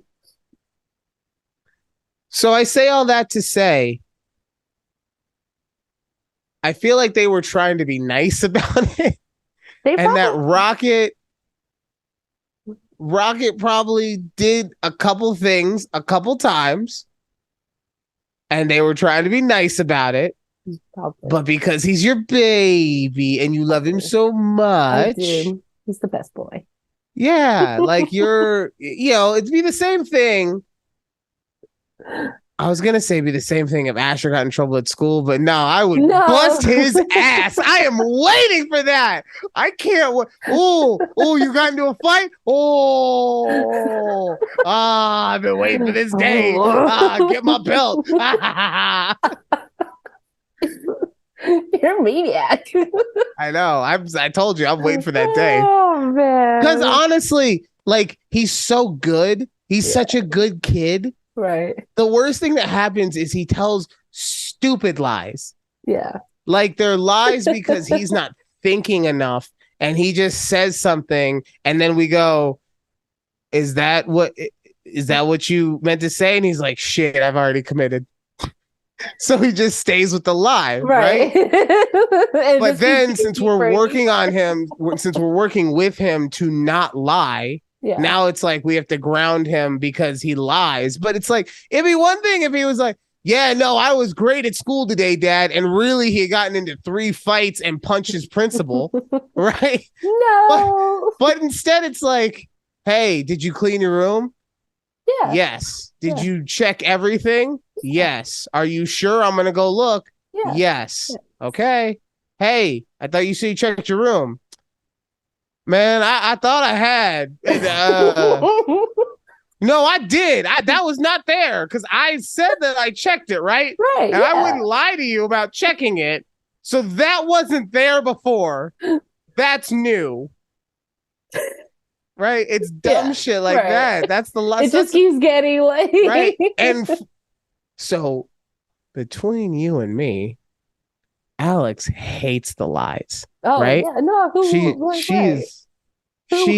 So I say all that to say, I feel like they were trying to be nice about it. They And that probably. Rocket probably did a couple things a couple times. And they were trying to be nice about it. Probably. But because he's your baby and you love him so I much. do. He's the best boy. Yeah, like it'd be the same thing. I was gonna say be the same thing if Asher got in trouble at school, but no, I would No. bust his ass. I am waiting for that. I can't wait. Oh, you got into a fight? I've been waiting for this day. Get my belt. You're a maniac. I know. I told you I'm waiting for that day. Oh Because man. honestly, like he's so good. He's Yeah. such a good kid. Right. The worst thing that happens is he tells stupid lies. Yeah. Like they're lies because he's not thinking enough and he just says something and then we go, is that what you meant to say? And he's like, shit, I've already committed. So he just stays with the lie, right? But then since we're working on him, since we're working with him to not lie, yeah. now it's like we have to ground him because he lies. But it's like, it'd be one thing if he was like, yeah, no, I was great at school today, Dad. And really he had gotten into 3 fights and punched his principal, right? No. But instead it's like, hey, did you clean your room? Yeah. Yes. Did Yeah. you check everything? Yes. Are you sure? I'm going to go look. Yeah. Yes. Yeah. Okay. Hey, I thought you said you checked your room. Man, I thought I had. No, I did. That was not there because I said that I checked it, right? Right. And yeah. I wouldn't lie to you about checking it. So that wasn't there before. That's new. Right? It's dumb shit like that. That's the It just keeps getting like right. And so between you and me, Alex hates the lies. Oh right? yeah, no, She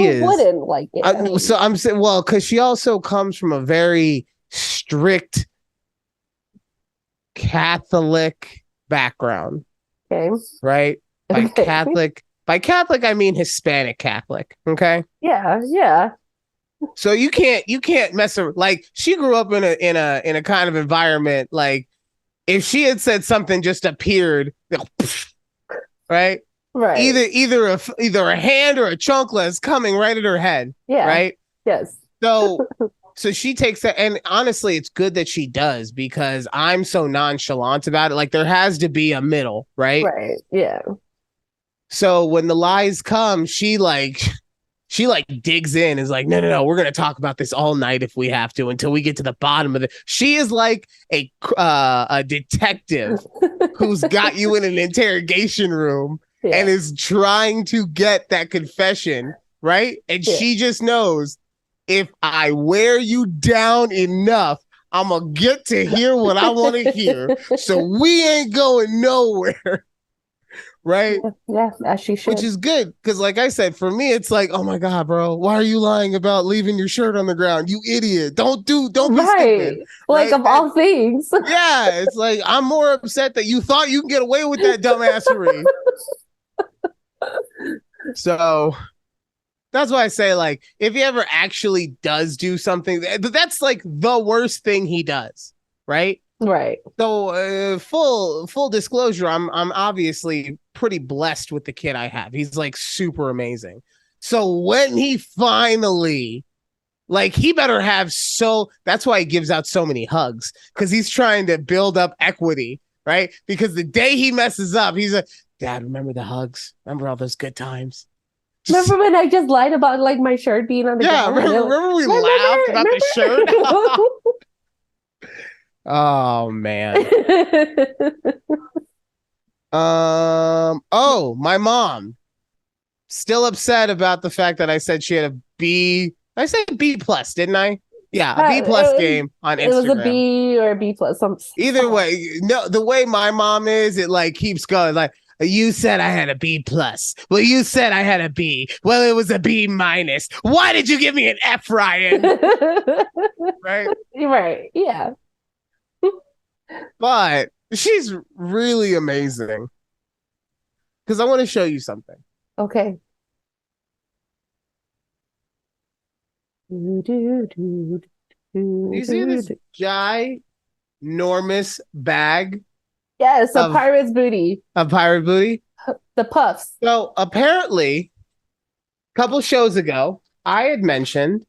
is wouldn't like it? I mean, so I'm saying, well, because she also comes from a very strict Catholic background. Okay. Right? By Catholic, I mean Hispanic Catholic. Okay. Yeah, yeah. So you can't mess her. Like she grew up in a kind of environment. Like if she had said something just appeared, right? Right. Either a hand or a chunkla is coming right at her head, Yeah. right? Yes. So so she takes that, and honestly, it's good that she does because I'm so nonchalant about it. Like there has to be a middle, right? Right. Yeah. So when the lies come, she digs in, is like, no, we're gonna talk about this all night if we have to until we get to the bottom of it. She is like a detective who's got you in an interrogation room and Yeah. is trying to get that confession, right? And Yeah. she just knows if I wear you down enough, I'm gonna get to hear what I want to hear. So we ain't going nowhere, right? Yeah. Yeah. As she Which should. is good because, like I said, for me, it's like, oh my god, bro, why are you lying about leaving your shirt on the ground? You idiot! Don't be Right. stupid, Like right? of And all things. yeah, it's like I'm more upset that you thought you can get away with that dumbassery. So that's why I say, like, if he ever actually does do something, that's like the worst thing he does, right? Right. So full disclosure, I'm obviously pretty blessed with the kid I have. He's like super amazing. So when he finally, like, he better have, so that's why he gives out so many hugs, because he's trying to build up equity, right? Because the day he messes up, he's like, Dad, remember the hugs? Remember all those good times? Remember when I just lied about like my shirt being on the Yeah, ground? remember we laughed about the shirt? Oh man. Oh, my mom still upset about the fact that I said she had a B. I said B plus, didn't I? Yeah, a B plus game on it was a Instagram. B or a B plus. Either way, no, the way my mom is, it like keeps going. Like, you said I had a B plus. Well, you said I had a B. Well, it was a B minus. Why did you give me an F, Ryan? Right? Right. Yeah. But she's really amazing because I want to show you something. Okay. Do, do, do, Do you see this ginormous bag Yes, a of pirate's booty. pirate booty? The puffs. So apparently, a couple shows ago, I had mentioned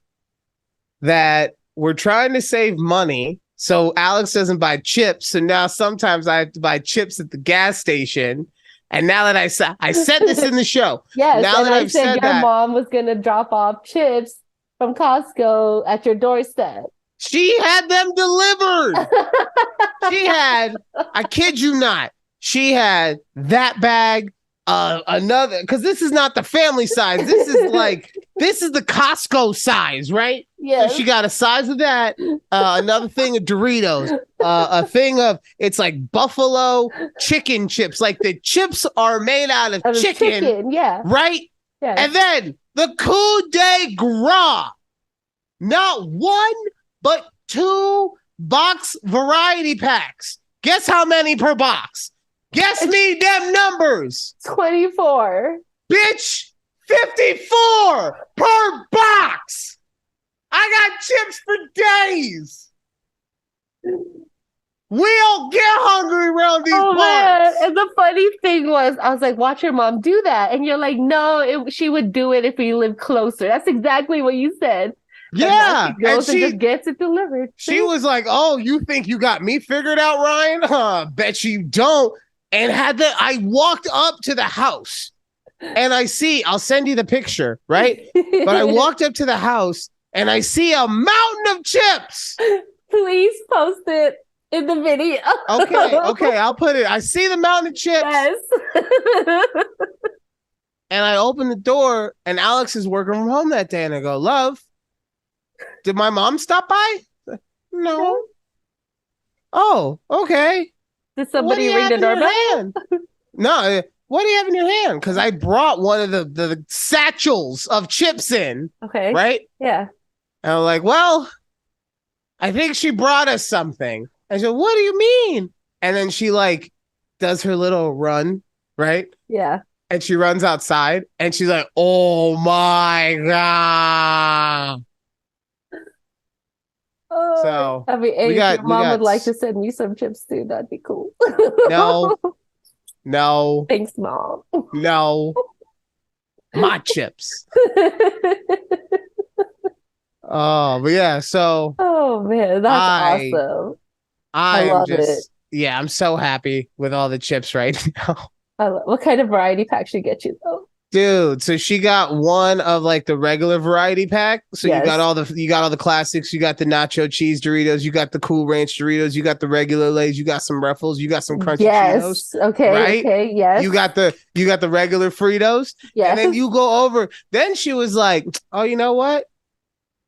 that we're trying to save money so Alex doesn't buy chips. So now sometimes I have to buy chips at the gas station. And now that I said this in the show, Yes, now and that I I've said said your that, mom was gonna drop off chips from Costco at your doorstep. she had them delivered. She had, I kid you not, she had that bag, another, because this is not the family size. This is the Costco size, right? Yes. So she got a size of that, another thing of Doritos, a thing of, it's like buffalo chicken chips. Like the chips are made out of chicken, yeah. right? Yeah. And then the coup de grace, not one, but two box variety packs. Guess how many per box? Guess me them numbers. 24. Bitch, 54 per box. I got chips for days. We don't get hungry around these parts. Man. And the funny thing was, I was like, watch your mom do that. And you're like, no, she would do it if we lived closer. That's exactly what you said. Yeah. She goes and just gets it delivered. She was like, oh, you think you got me figured out, Ryan? Huh, bet you don't. And I walked up to the house and I'll send you the picture, right? But I walked up to the house and I see a mountain of chips. Please post it in the video. Okay, I'll put it. I see the mountain of chips. Yes. And I open the door and Alex is working from home that day and I go, love, did my mom stop by? No. Oh, okay. Did somebody ring the doorbell? No. What do you have in your hand? Because I brought one of the satchels of chips in. Okay. Right? Yeah. And I'm like, well, I think she brought us something. I said, what do you mean? And then she like does her little run, right? Yeah. And she runs outside and she's like, oh my God. So I mean, we hey, if got your we mom got would like to send me some chips too, that'd be cool. no, no, Thanks, mom. no, my chips. Oh, but yeah, so Oh man, that's I awesome. I I'm love it. just yeah, I'm so happy with all the chips right now. What kind of variety pack should get you though? Dude, so she got one of like the regular variety pack. So Yes. you got all the classics, you got the nacho cheese Doritos, you got the Cool Ranch Doritos, you got the regular Lay's, you got some Ruffles, you got some crunchy Cheetos, Yes. Okay. right? Okay. Yes. You got the regular Fritos, and then Yes. you go over. Then she was like, "Oh, you know what?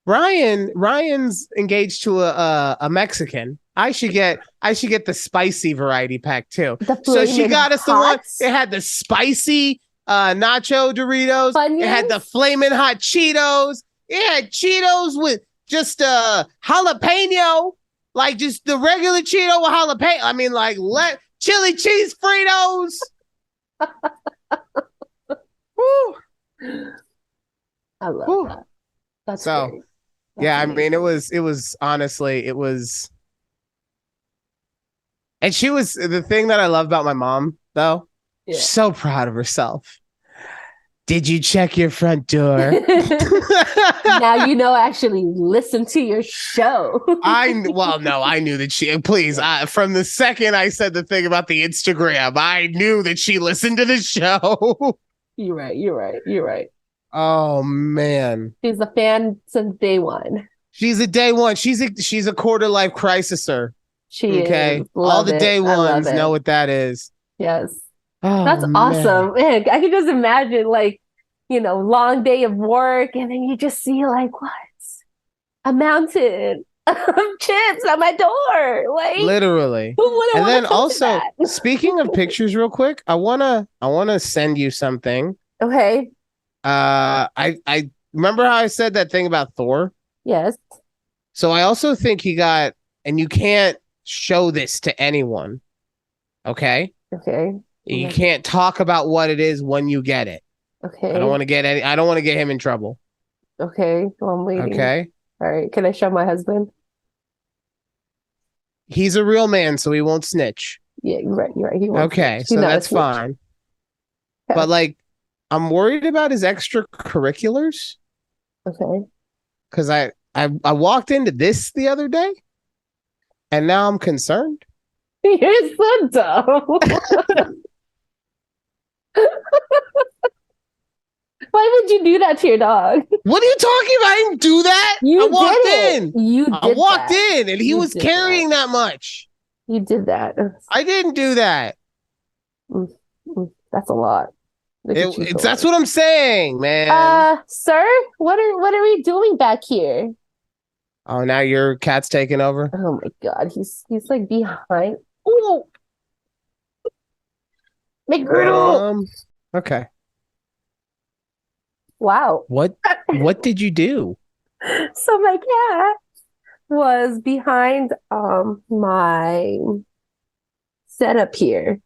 Ryan's engaged to a Mexican. I should get the spicy variety pack too." The So she flaming got us the one. hot It had the spicy nacho Doritos. It had the onions. flaming hot Cheetos. It had Cheetos with just jalapeno, like just the regular Cheeto with jalapeno. I mean, like let chili cheese Fritos. Woo, I love woo. that. That's So great. That's yeah, I mean, amazing. it was honestly, it was. And she was the thing that I love about my mom, though. Yeah. She's so proud of herself. Did you check your front door? Now you know actually listen to your show. I knew that she. Please, from the second I said the thing about the Instagram, I knew that she listened to the show. You're right. You're right. You're right. Oh man, She's a fan since day one. she's a day one. She's a quarter life crisiser. She is. Okay, all Love the it. day I love ones know it. what that is. Yes. Oh That's man, awesome. Man, I can just imagine like, long day of work and then you just see like what? A mountain of chips at my door. Like, literally. who wouldn't And want then to come to also, that? speaking of pictures, real quick, I wanna send you something. Okay. I remember how I said that thing about Thor. Yes. So I also think he got, and you can't show this to anyone. Okay, Okay. you can't talk about what it is when you get it. I don't Okay. want to get any. I don't want to get him in trouble. Okay. Well, I'm waiting. Okay, All right. Can I show my husband? he's a real man, so he won't snitch. Yeah, you're right. You're right. He won't Okay, switch. He's so not a that's switch. fine. Okay. But like, I'm worried about his extracurriculars Okay. because I walked into this the other day, and now I'm concerned. You're so dumb. Why would you do that to your dog? What are you talking about? I didn't do that. You I walked did it. in. You I did walked that. in, and he You was did carrying that much. You did that. I didn't do that. That's a lot. Look at you That's going. what I'm saying, man. Sir, what are we doing back here? Oh, now your cat's taking over. Oh my God, he's like behind. Oh, McGriddle. Okay. Wow. What did you do? So my cat was behind my setup here.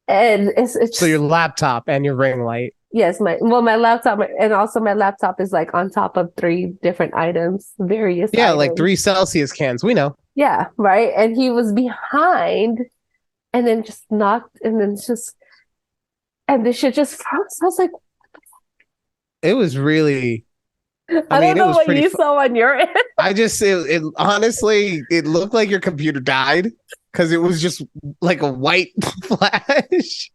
And it's So your laptop and your ring light. yes, my laptop and also my laptop is like on top of three different items, various Yeah, items. like 3 Celsius cans. We know. Yeah, right. And he was behind and then just knocked and then just and the shit just froze. I was like, It was really. I mean, don't it know was what pretty. you saw on your end. It honestly, it looked like your computer died because it was just like a white flash.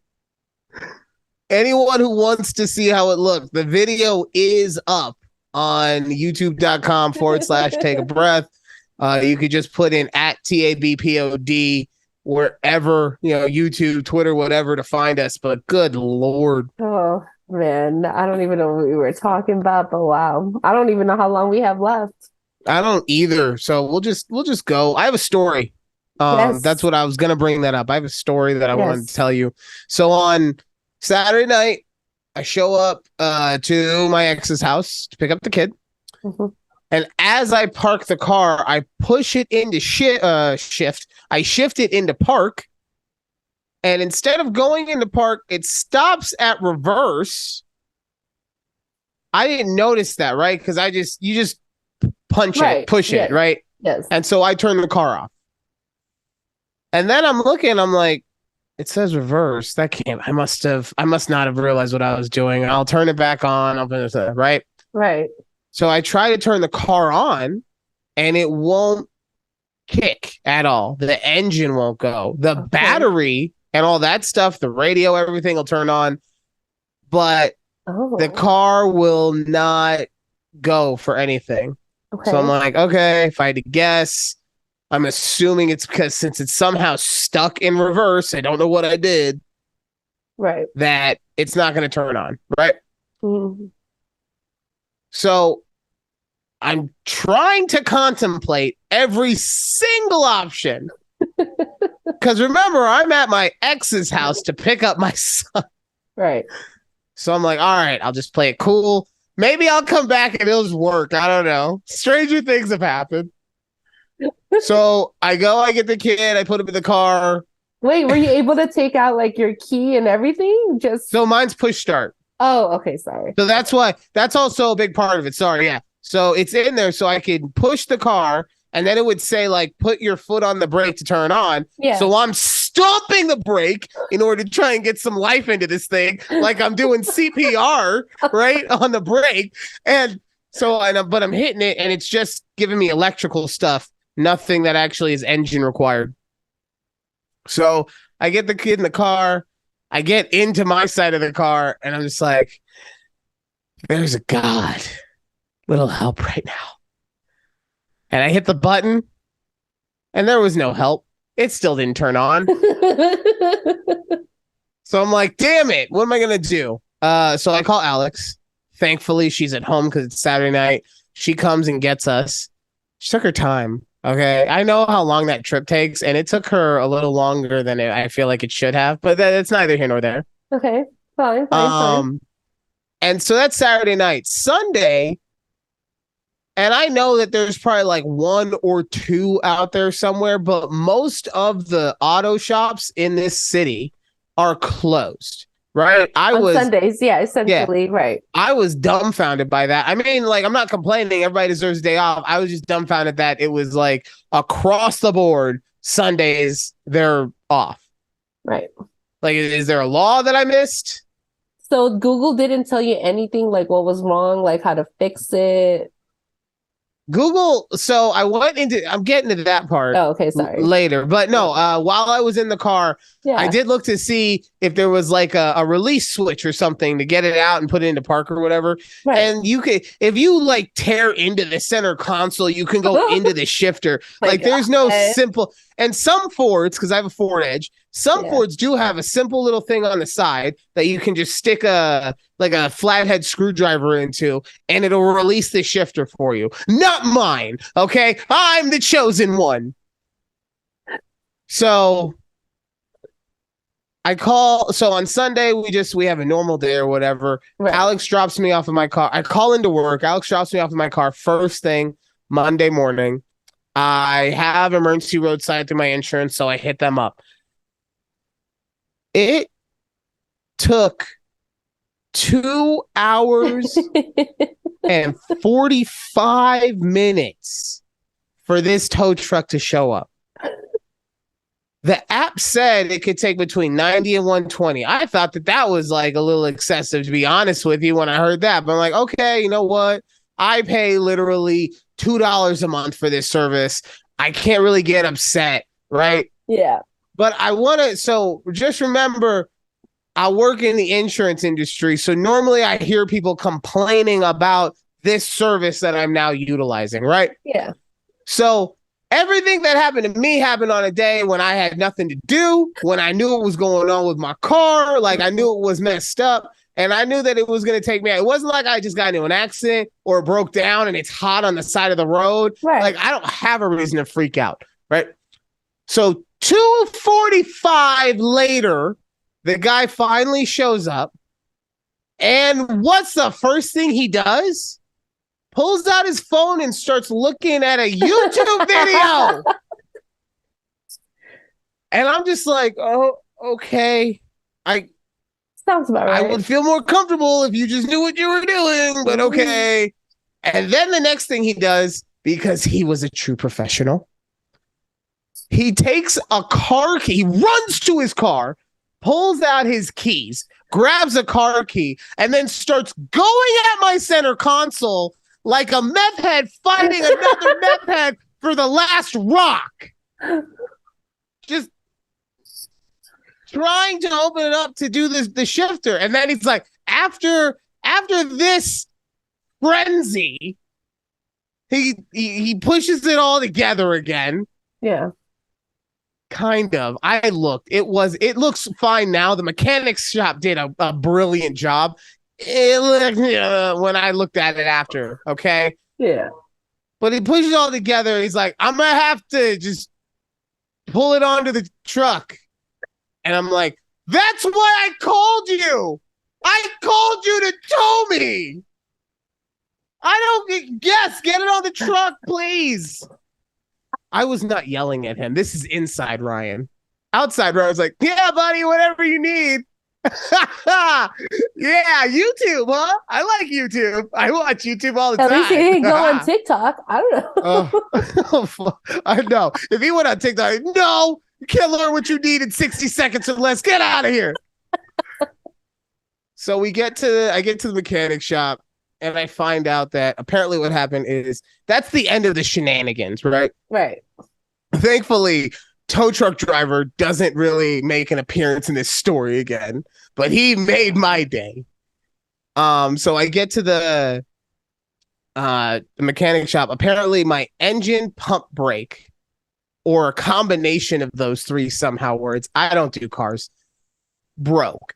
Anyone who wants to see how it looked, the video is up on youtube.com/take a breath. You could just put in at TABPOD wherever, YouTube, Twitter, whatever to find us. But good Lord. Oh man, I don't even know what we were talking about, but wow. I don't even know how long we have left. I don't either. So we'll just go. I have a story. Yes. That's what I was gonna bring that up. I have a story that I wanted to Yes. tell you. So on Saturday night, I show up to my ex's house to pick up the kid. Mhm. And as I park the car, I push it into shift. I shift it into park. And instead of going into park, it stops at reverse. I didn't notice that, right? Because you just punch Right. it, push Yeah. it, right? Yes. And so I turned the car off. And then I'm looking, I'm like, it says reverse. That can't, I must not have realized what I was doing. I'll turn it back on. I'll finish it, right? Right. So I try to turn the car on and it won't kick at all. The engine won't go. The Okay. battery and all that stuff, the radio, everything will turn on, but the Oh. car will not go for anything. So I'm Okay. like, okay, if I had to guess, I'm assuming it's because since it's somehow stuck in reverse, I don't know what I did, Right. that it's not going to turn on, right? Mhm. So I'm trying to contemplate every single option. Because remember, I'm at my ex's house to pick up my son. Right. So I'm like, all right, I'll just play it cool. Maybe I'll come back and it'll just work. I don't know. Stranger things have happened. So I go, I get the kid, I put him in the car. Wait, were you able to take out like your key and everything? Just So mine's push start. Oh, okay, sorry. So that's why, that's also a big part of it. Sorry. Yeah. So it's in there so I can push the car and then it would say like, put your foot on the brake to turn on. Yeah. So I'm stomping the brake in order to try and get some life into this thing. Like I'm doing CPR, right, on the brake. And so, but I'm hitting it and it's just giving me electrical stuff. Nothing that actually is engine required. So I get the kid in the car. I get into my side of the car and I'm just like, there's a God. Little help right now. And I hit the button and there was no help. It still didn't turn on. So I'm like, damn it. What am I going to do? So I call Alex. Thankfully, she's at home because it's Saturday night. She comes and gets us. She took her time. Okay. I know how long that trip takes, and it took her a little longer than I feel like it should have, but it's neither here nor there. Okay, fine. And so that's Saturday night. Sunday, and I know that there's probably like one or two out there somewhere, but most of the auto shops in this city are closed. Right. On Sundays, yeah, essentially, yeah, right. I was dumbfounded by that. I mean, like, I'm not complaining. Everybody deserves a day off. I was just dumbfounded that it was like across the board, Sundays, they're off. Right. Like, is there a law that I missed? So Google didn't tell you anything like what was wrong, like how to fix it? Google, so I'm getting to that part okay, sorry. later. But no, while I was in the car, I did look to see if there was like a release switch or something to get it out and put it into park or whatever. Right. And you could, if you like tear into the center console, you can go into the shifter. Like there's no simple, and some Fords, because I have a Ford Edge, some Fords do have a simple little thing on the side that you can just stick a flathead screwdriver into and it'll release the shifter for you. Not mine. Okay. I'm the chosen one. So so on Sunday, we have a normal day or whatever. Right. Alex drops me off of my car. I call into work. Alex drops me off of my car first thing Monday morning. I have emergency roadside through my insurance, so I hit them up. It took 2 hours and 45 minutes for this tow truck to show up. The app said it could take between 90 and 120. I thought that was like a little excessive, to be honest with you, when I heard that. But I'm like, okay, you know what? I pay literally $2 a month for this service. I can't really get upset, right? Yeah. But so just remember, I work in the insurance industry. So normally I hear people complaining about this service that I'm now utilizing, right? Yeah. So everything that happened to me happened on a day when I had nothing to do, when I knew what was going on with my car, like I knew it was messed up, and I knew that it was going to take me out. It wasn't like I just got into an accident or broke down and it's hot on the side of the road. Right. Like I don't have a reason to freak out, right? So 2:45 later, the guy finally shows up, and what's the first thing he does? Pulls out his phone and starts looking at a YouTube video. And I'm just like, oh, okay. Sounds about right. I would feel more comfortable if you just knew what you were doing, but okay. And then the next thing he does because he was a true professional. He takes a car key, he runs to his car, pulls out his keys, grabs a car key, and then starts going at my center console like a meth head fighting another meth head for the last rock. Just trying to open it up to do the shifter. And then he's like, after this frenzy, he pushes it all together again. Yeah. Kind of. It looks fine now. The mechanics shop did a brilliant job. When I looked at it after, okay? Yeah. But he pushes it all together. He's like, I'm going to have to just pull it onto the truck. And I'm like, that's why I called you. I called you to tow me. Get it on the truck, please. I was not yelling at him. This is inside Ryan. Outside Ryan was like, yeah, buddy, whatever you need. Yeah, YouTube, huh? I like YouTube. I watch YouTube all the time. At least he didn't go on TikTok. I don't know. I know. If he went on TikTok, no, you can't learn what you need in 60 seconds or less. Get out of here. So I get to the mechanic shop, and I find out that apparently what happened is that's the end of the shenanigans, right? Right. Thankfully, tow truck driver doesn't really make an appearance in this story again, but he made my day. So I get to the mechanic shop. Apparently, my engine, pump, brake, or a combination of those three somehow words, I don't do cars, broke.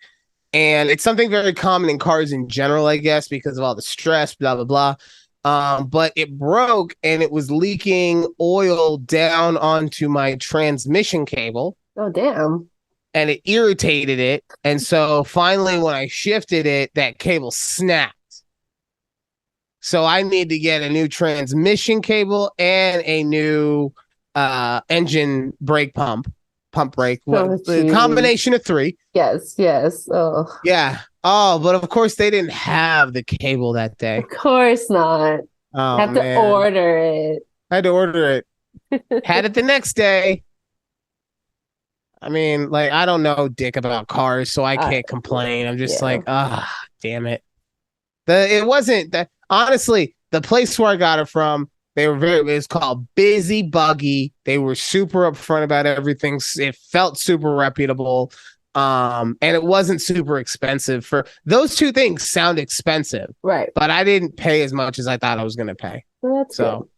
And it's something very common in cars in general, I guess, because of all the stress, blah, blah, blah. But it broke and it was leaking oil down onto my transmission cable. Oh, damn. And it irritated it. And so finally, when I shifted it, that cable snapped. So I need to get a new transmission cable and a new engine brake pump brake. The combination of three. Yes. Oh. Yeah. Oh, but of course they didn't have the cable that day. Of course not. Oh, have to order it. I had to order it. Had it the next day. I mean, like, I don't know dick about cars, so I can't complain. I'm just like, damn it. It wasn't that, honestly, the place where I got it from, it was called Busy Buggy. They were super upfront about everything. It felt super reputable. And it wasn't super expensive. For those two things sound expensive. Right. But I didn't pay as much as I thought I was going to pay. Well, that's so good.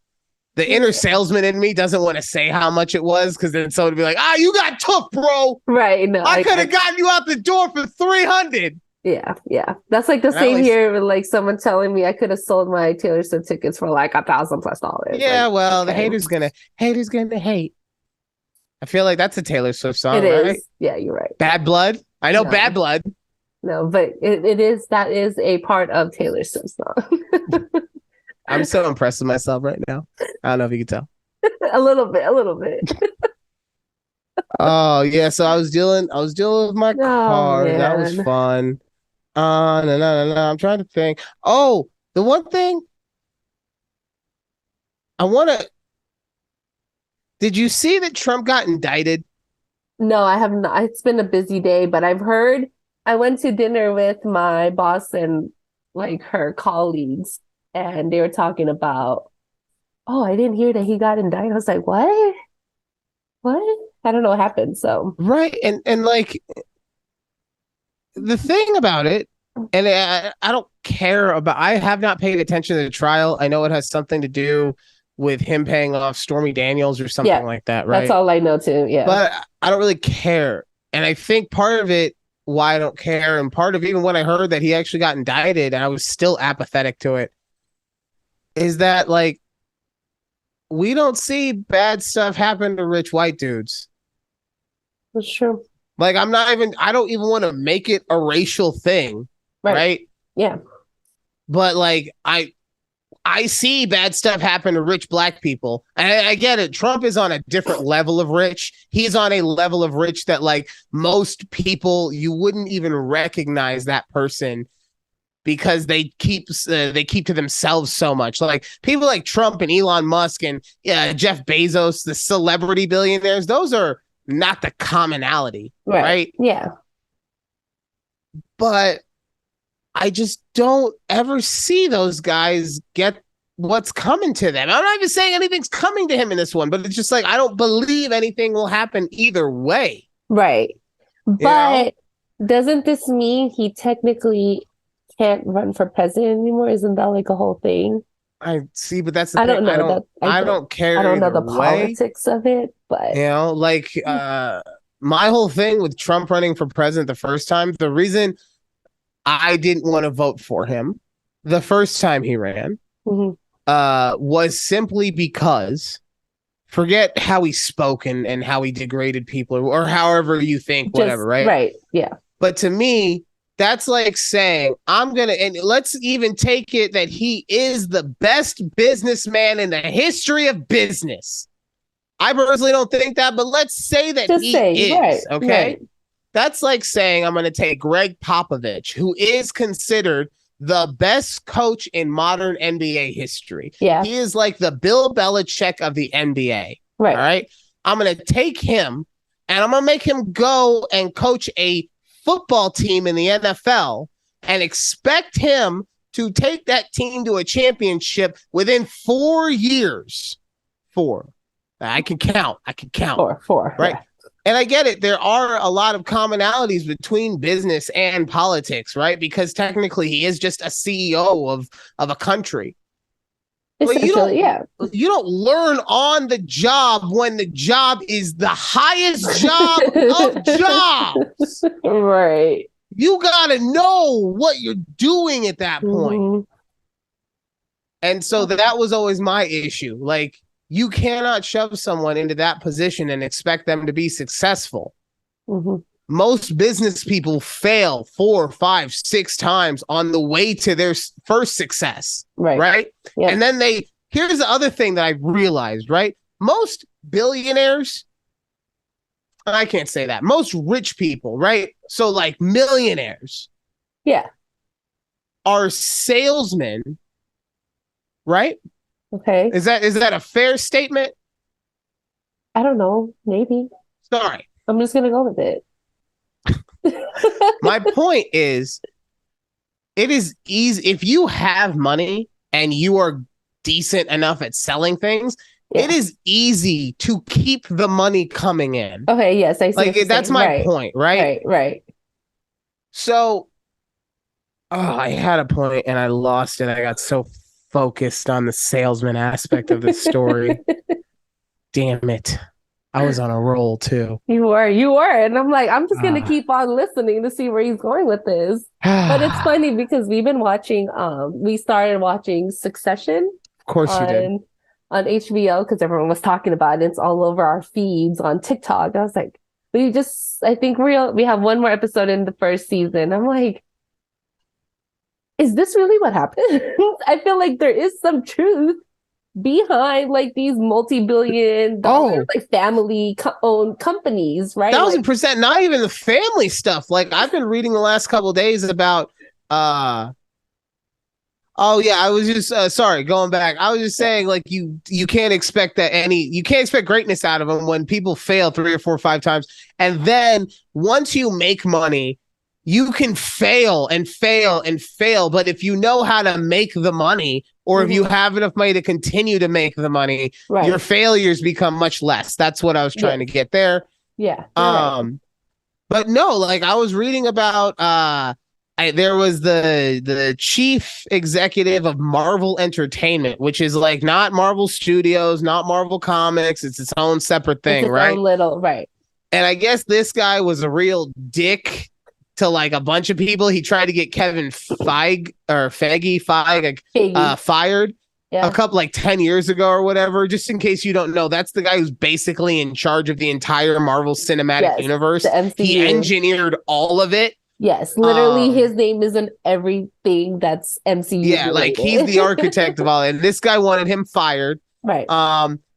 The inner salesman in me doesn't want to say how much it was, because then someone would be like, you got took, bro. Right. No, I could have gotten you out the door for $300. Yeah. That's like the same here with like someone telling me I could have sold my Taylor Swift tickets for like $1,000+. Yeah, like, well, okay. The haters gonna hate. I feel like that's a Taylor Swift song, it right? Is. Yeah, you're right. Bad Blood? I know Bad Blood. No, but that is a part of Taylor Swift's song. I'm so impressed with myself right now. I don't know if you can tell. a little bit. Oh yeah, so I was dealing with my car. Man. That was fun. No. I'm trying to think. Oh, the one thing did you see that Trump got indicted? No, I have not. It's been a busy day, but I've heard. I went to dinner with my boss and like her colleagues, and they were talking about, I didn't hear that he got indicted. I was like, what? I don't know what happened. So right, and like the thing about it, and I don't care about. I have not paid attention to the trial. I know it has something to do with him paying off Stormy Daniels or something like that, right? That's all I know too. Yeah, but I don't really care, and I think part of it why I don't care, and part of even when I heard that he actually got indicted, and I was still apathetic to it, is that like we don't see bad stuff happen to rich white dudes. That's true. Like I don't even want to make it a racial thing, right? Yeah. But like I see bad stuff happen to rich black people. And I get it. Trump is on a different level of rich. He's on a level of rich that like most people, you wouldn't even recognize that person because they keep to themselves so much. Like people like Trump and Elon Musk and Jeff Bezos, the celebrity billionaires, those are not the commonality, right? Yeah. But I just don't ever see those guys get what's coming to them. I'm not even saying anything's coming to him in this one, but it's just like I don't believe anything will happen either way. Right. But doesn't this mean he technically can't run for president anymore? Isn't that like a whole thing? I see, but that's the I thing. don't know I don't care. I don't know the way. politics of it, but like my whole thing with Trump running for president the first time, the reason I didn't want to vote for him the first time he ran was simply because forget how he spoke and how he degraded people or however you think, whatever, right? Right. Yeah. But to me, that's like saying and let's even take it that he is the best businessman in the history of business. I personally don't think that, but let's say that is. Right, okay. Right. That's like saying I'm going to take Greg Popovich, who is considered the best coach in modern NBA history. Yeah. He is like the Bill Belichick of the NBA. Right. All right. I'm going to take him and I'm going to make him go and coach a football team in the NFL and expect him to take that team to a championship within 4 years. 4. I can count. Four. Right. Yeah. And I get it. There are a lot of commonalities between business and politics, right? Because technically he is just a CEO of a country. Essentially, you don't learn on the job when the job is the highest job of jobs. Right. You got to know what you're doing at that point. Mm-hmm. And so that was always my issue. Like, you cannot shove someone into that position and expect them to be successful. Mm-hmm. Most business people fail 4, 5, 6 times on the way to their first success. Right? Yeah. And then here's the other thing that I realized, right? Most billionaires, I can't say that. Most rich people, right? So like millionaires. Yeah. Are salesmen, right? Okay. Is that a fair statement? I don't know. Maybe. Sorry. I'm just going to go with it. My point is, it is easy. If you have money and you are decent enough at selling things, it is easy to keep the money coming in. Okay. Yes. I see. Like, that's my point, right? Right. So, I had a point and I lost it. I got so focused on the salesman aspect of the story. Damn it. I was on a roll too. You were. And I'm like, I'm just going to keep on listening to see where he's going with this. But it's funny because we started watching Succession. Of course you did. On HBO because everyone was talking about it. It's all over our feeds on TikTok. I was like, I think we have one more episode in the first season. I'm like, is this really what happened? I feel like there is some truth behind like these multi-billion-dollar like family-owned companies, right? 1,000%. Not even the family stuff. Like I've been reading the last couple of days about. I was just sorry. Going back, I was just saying like you can't expect you can't expect greatness out of them when people fail 3 or 4 or 5 times, and then once you make money. You can fail and fail and fail, but if you know how to make the money, or if you have enough money to continue to make the money, your failures become much less. That's what I was trying to get there. Yeah. But no, like I was reading about there was the chief executive of Marvel Entertainment, which is like not Marvel Studios, not Marvel Comics. It's its own separate thing, right? Right. And I guess this guy was a real dick to like a bunch of people. He tried to get Kevin Feige fired a couple like 10 years ago or whatever. Just in case you don't know, that's the guy who's basically in charge of the entire Marvel Cinematic Universe. The MCU. He engineered all of it. Yes, literally his name is in everything that's MCU. Yeah, related. Like he's the architect of all it. And this guy wanted him fired. Right.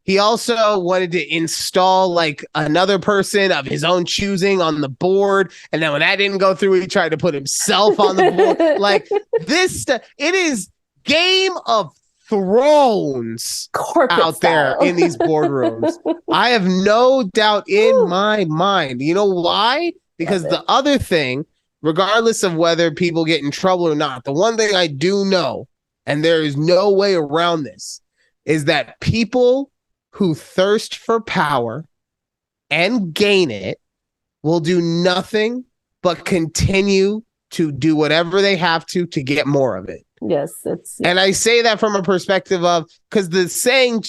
He also wanted to install like another person of his own choosing on the board. And then when that didn't go through, he tried to put himself on the board. Like this, it is Game of Thrones Corporate out there style. in these boardrooms. I have no doubt in my mind. You know why? Because the other thing, regardless of whether people get in trouble or not, the one thing I do know, and there is no way around this, is that people who thirst for power and gain it will do nothing but continue to do whatever they have to get more of it. Yes, and I say that from a perspective of, because the saying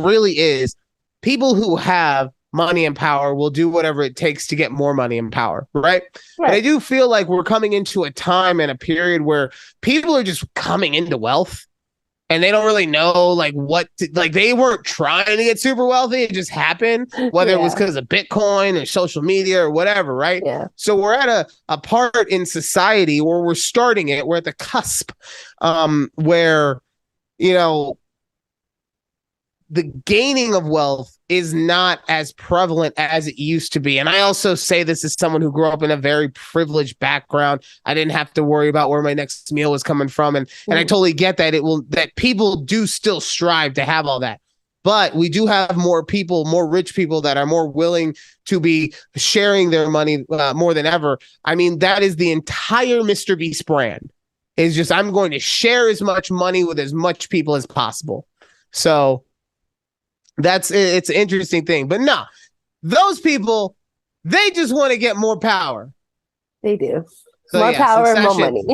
really is, people who have money and power will do whatever it takes to get more money and power, right? But I do feel like we're coming into a time and a period where people are just coming into wealth and they don't really know like they weren't trying to get super wealthy. It just happened, whether it was because of Bitcoin or social media or whatever, right? Yeah. So we're at a part in society where we're starting it. We're at the cusp where, you know, the gaining of wealth is not as prevalent as it used to be. And I also say this as someone who grew up in a very privileged background. I didn't have to worry about where my next meal was coming from. And I totally get that that people do still strive to have all that. But we do have more people, more rich people that are more willing to be sharing their money more than ever. I mean, that is the entire Mr. Beast brand. Is just, I'm going to share as much money with as much people as possible. So it's an interesting thing. But no, those people, they just want to get more power. They do. So, more power, more money.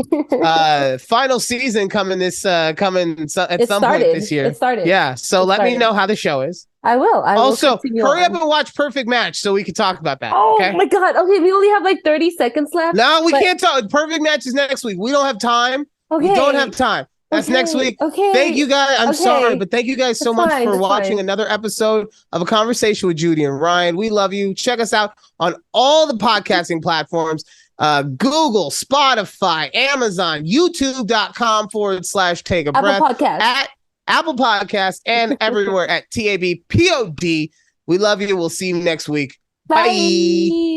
Final season coming at some point this year. It started. Yeah. So let me know how the show is. I will. Also, hurry up and watch Perfect Match so we can talk about that. Oh okay? My God. Okay, we only have like 30 seconds left. No, we can't talk. Perfect Match is next week. We don't have time. Okay. We don't have time. That's next week. Okay. Thank you guys. I'm sorry, but thank you guys so much for watching another episode of A Conversation with Judy and Ryan. We love you. Check us out on all the podcasting platforms. Google, Spotify, Amazon, youtube.com/take a breath. At Apple Podcast and everywhere at TABPOD. We love you. We'll see you next week. Bye.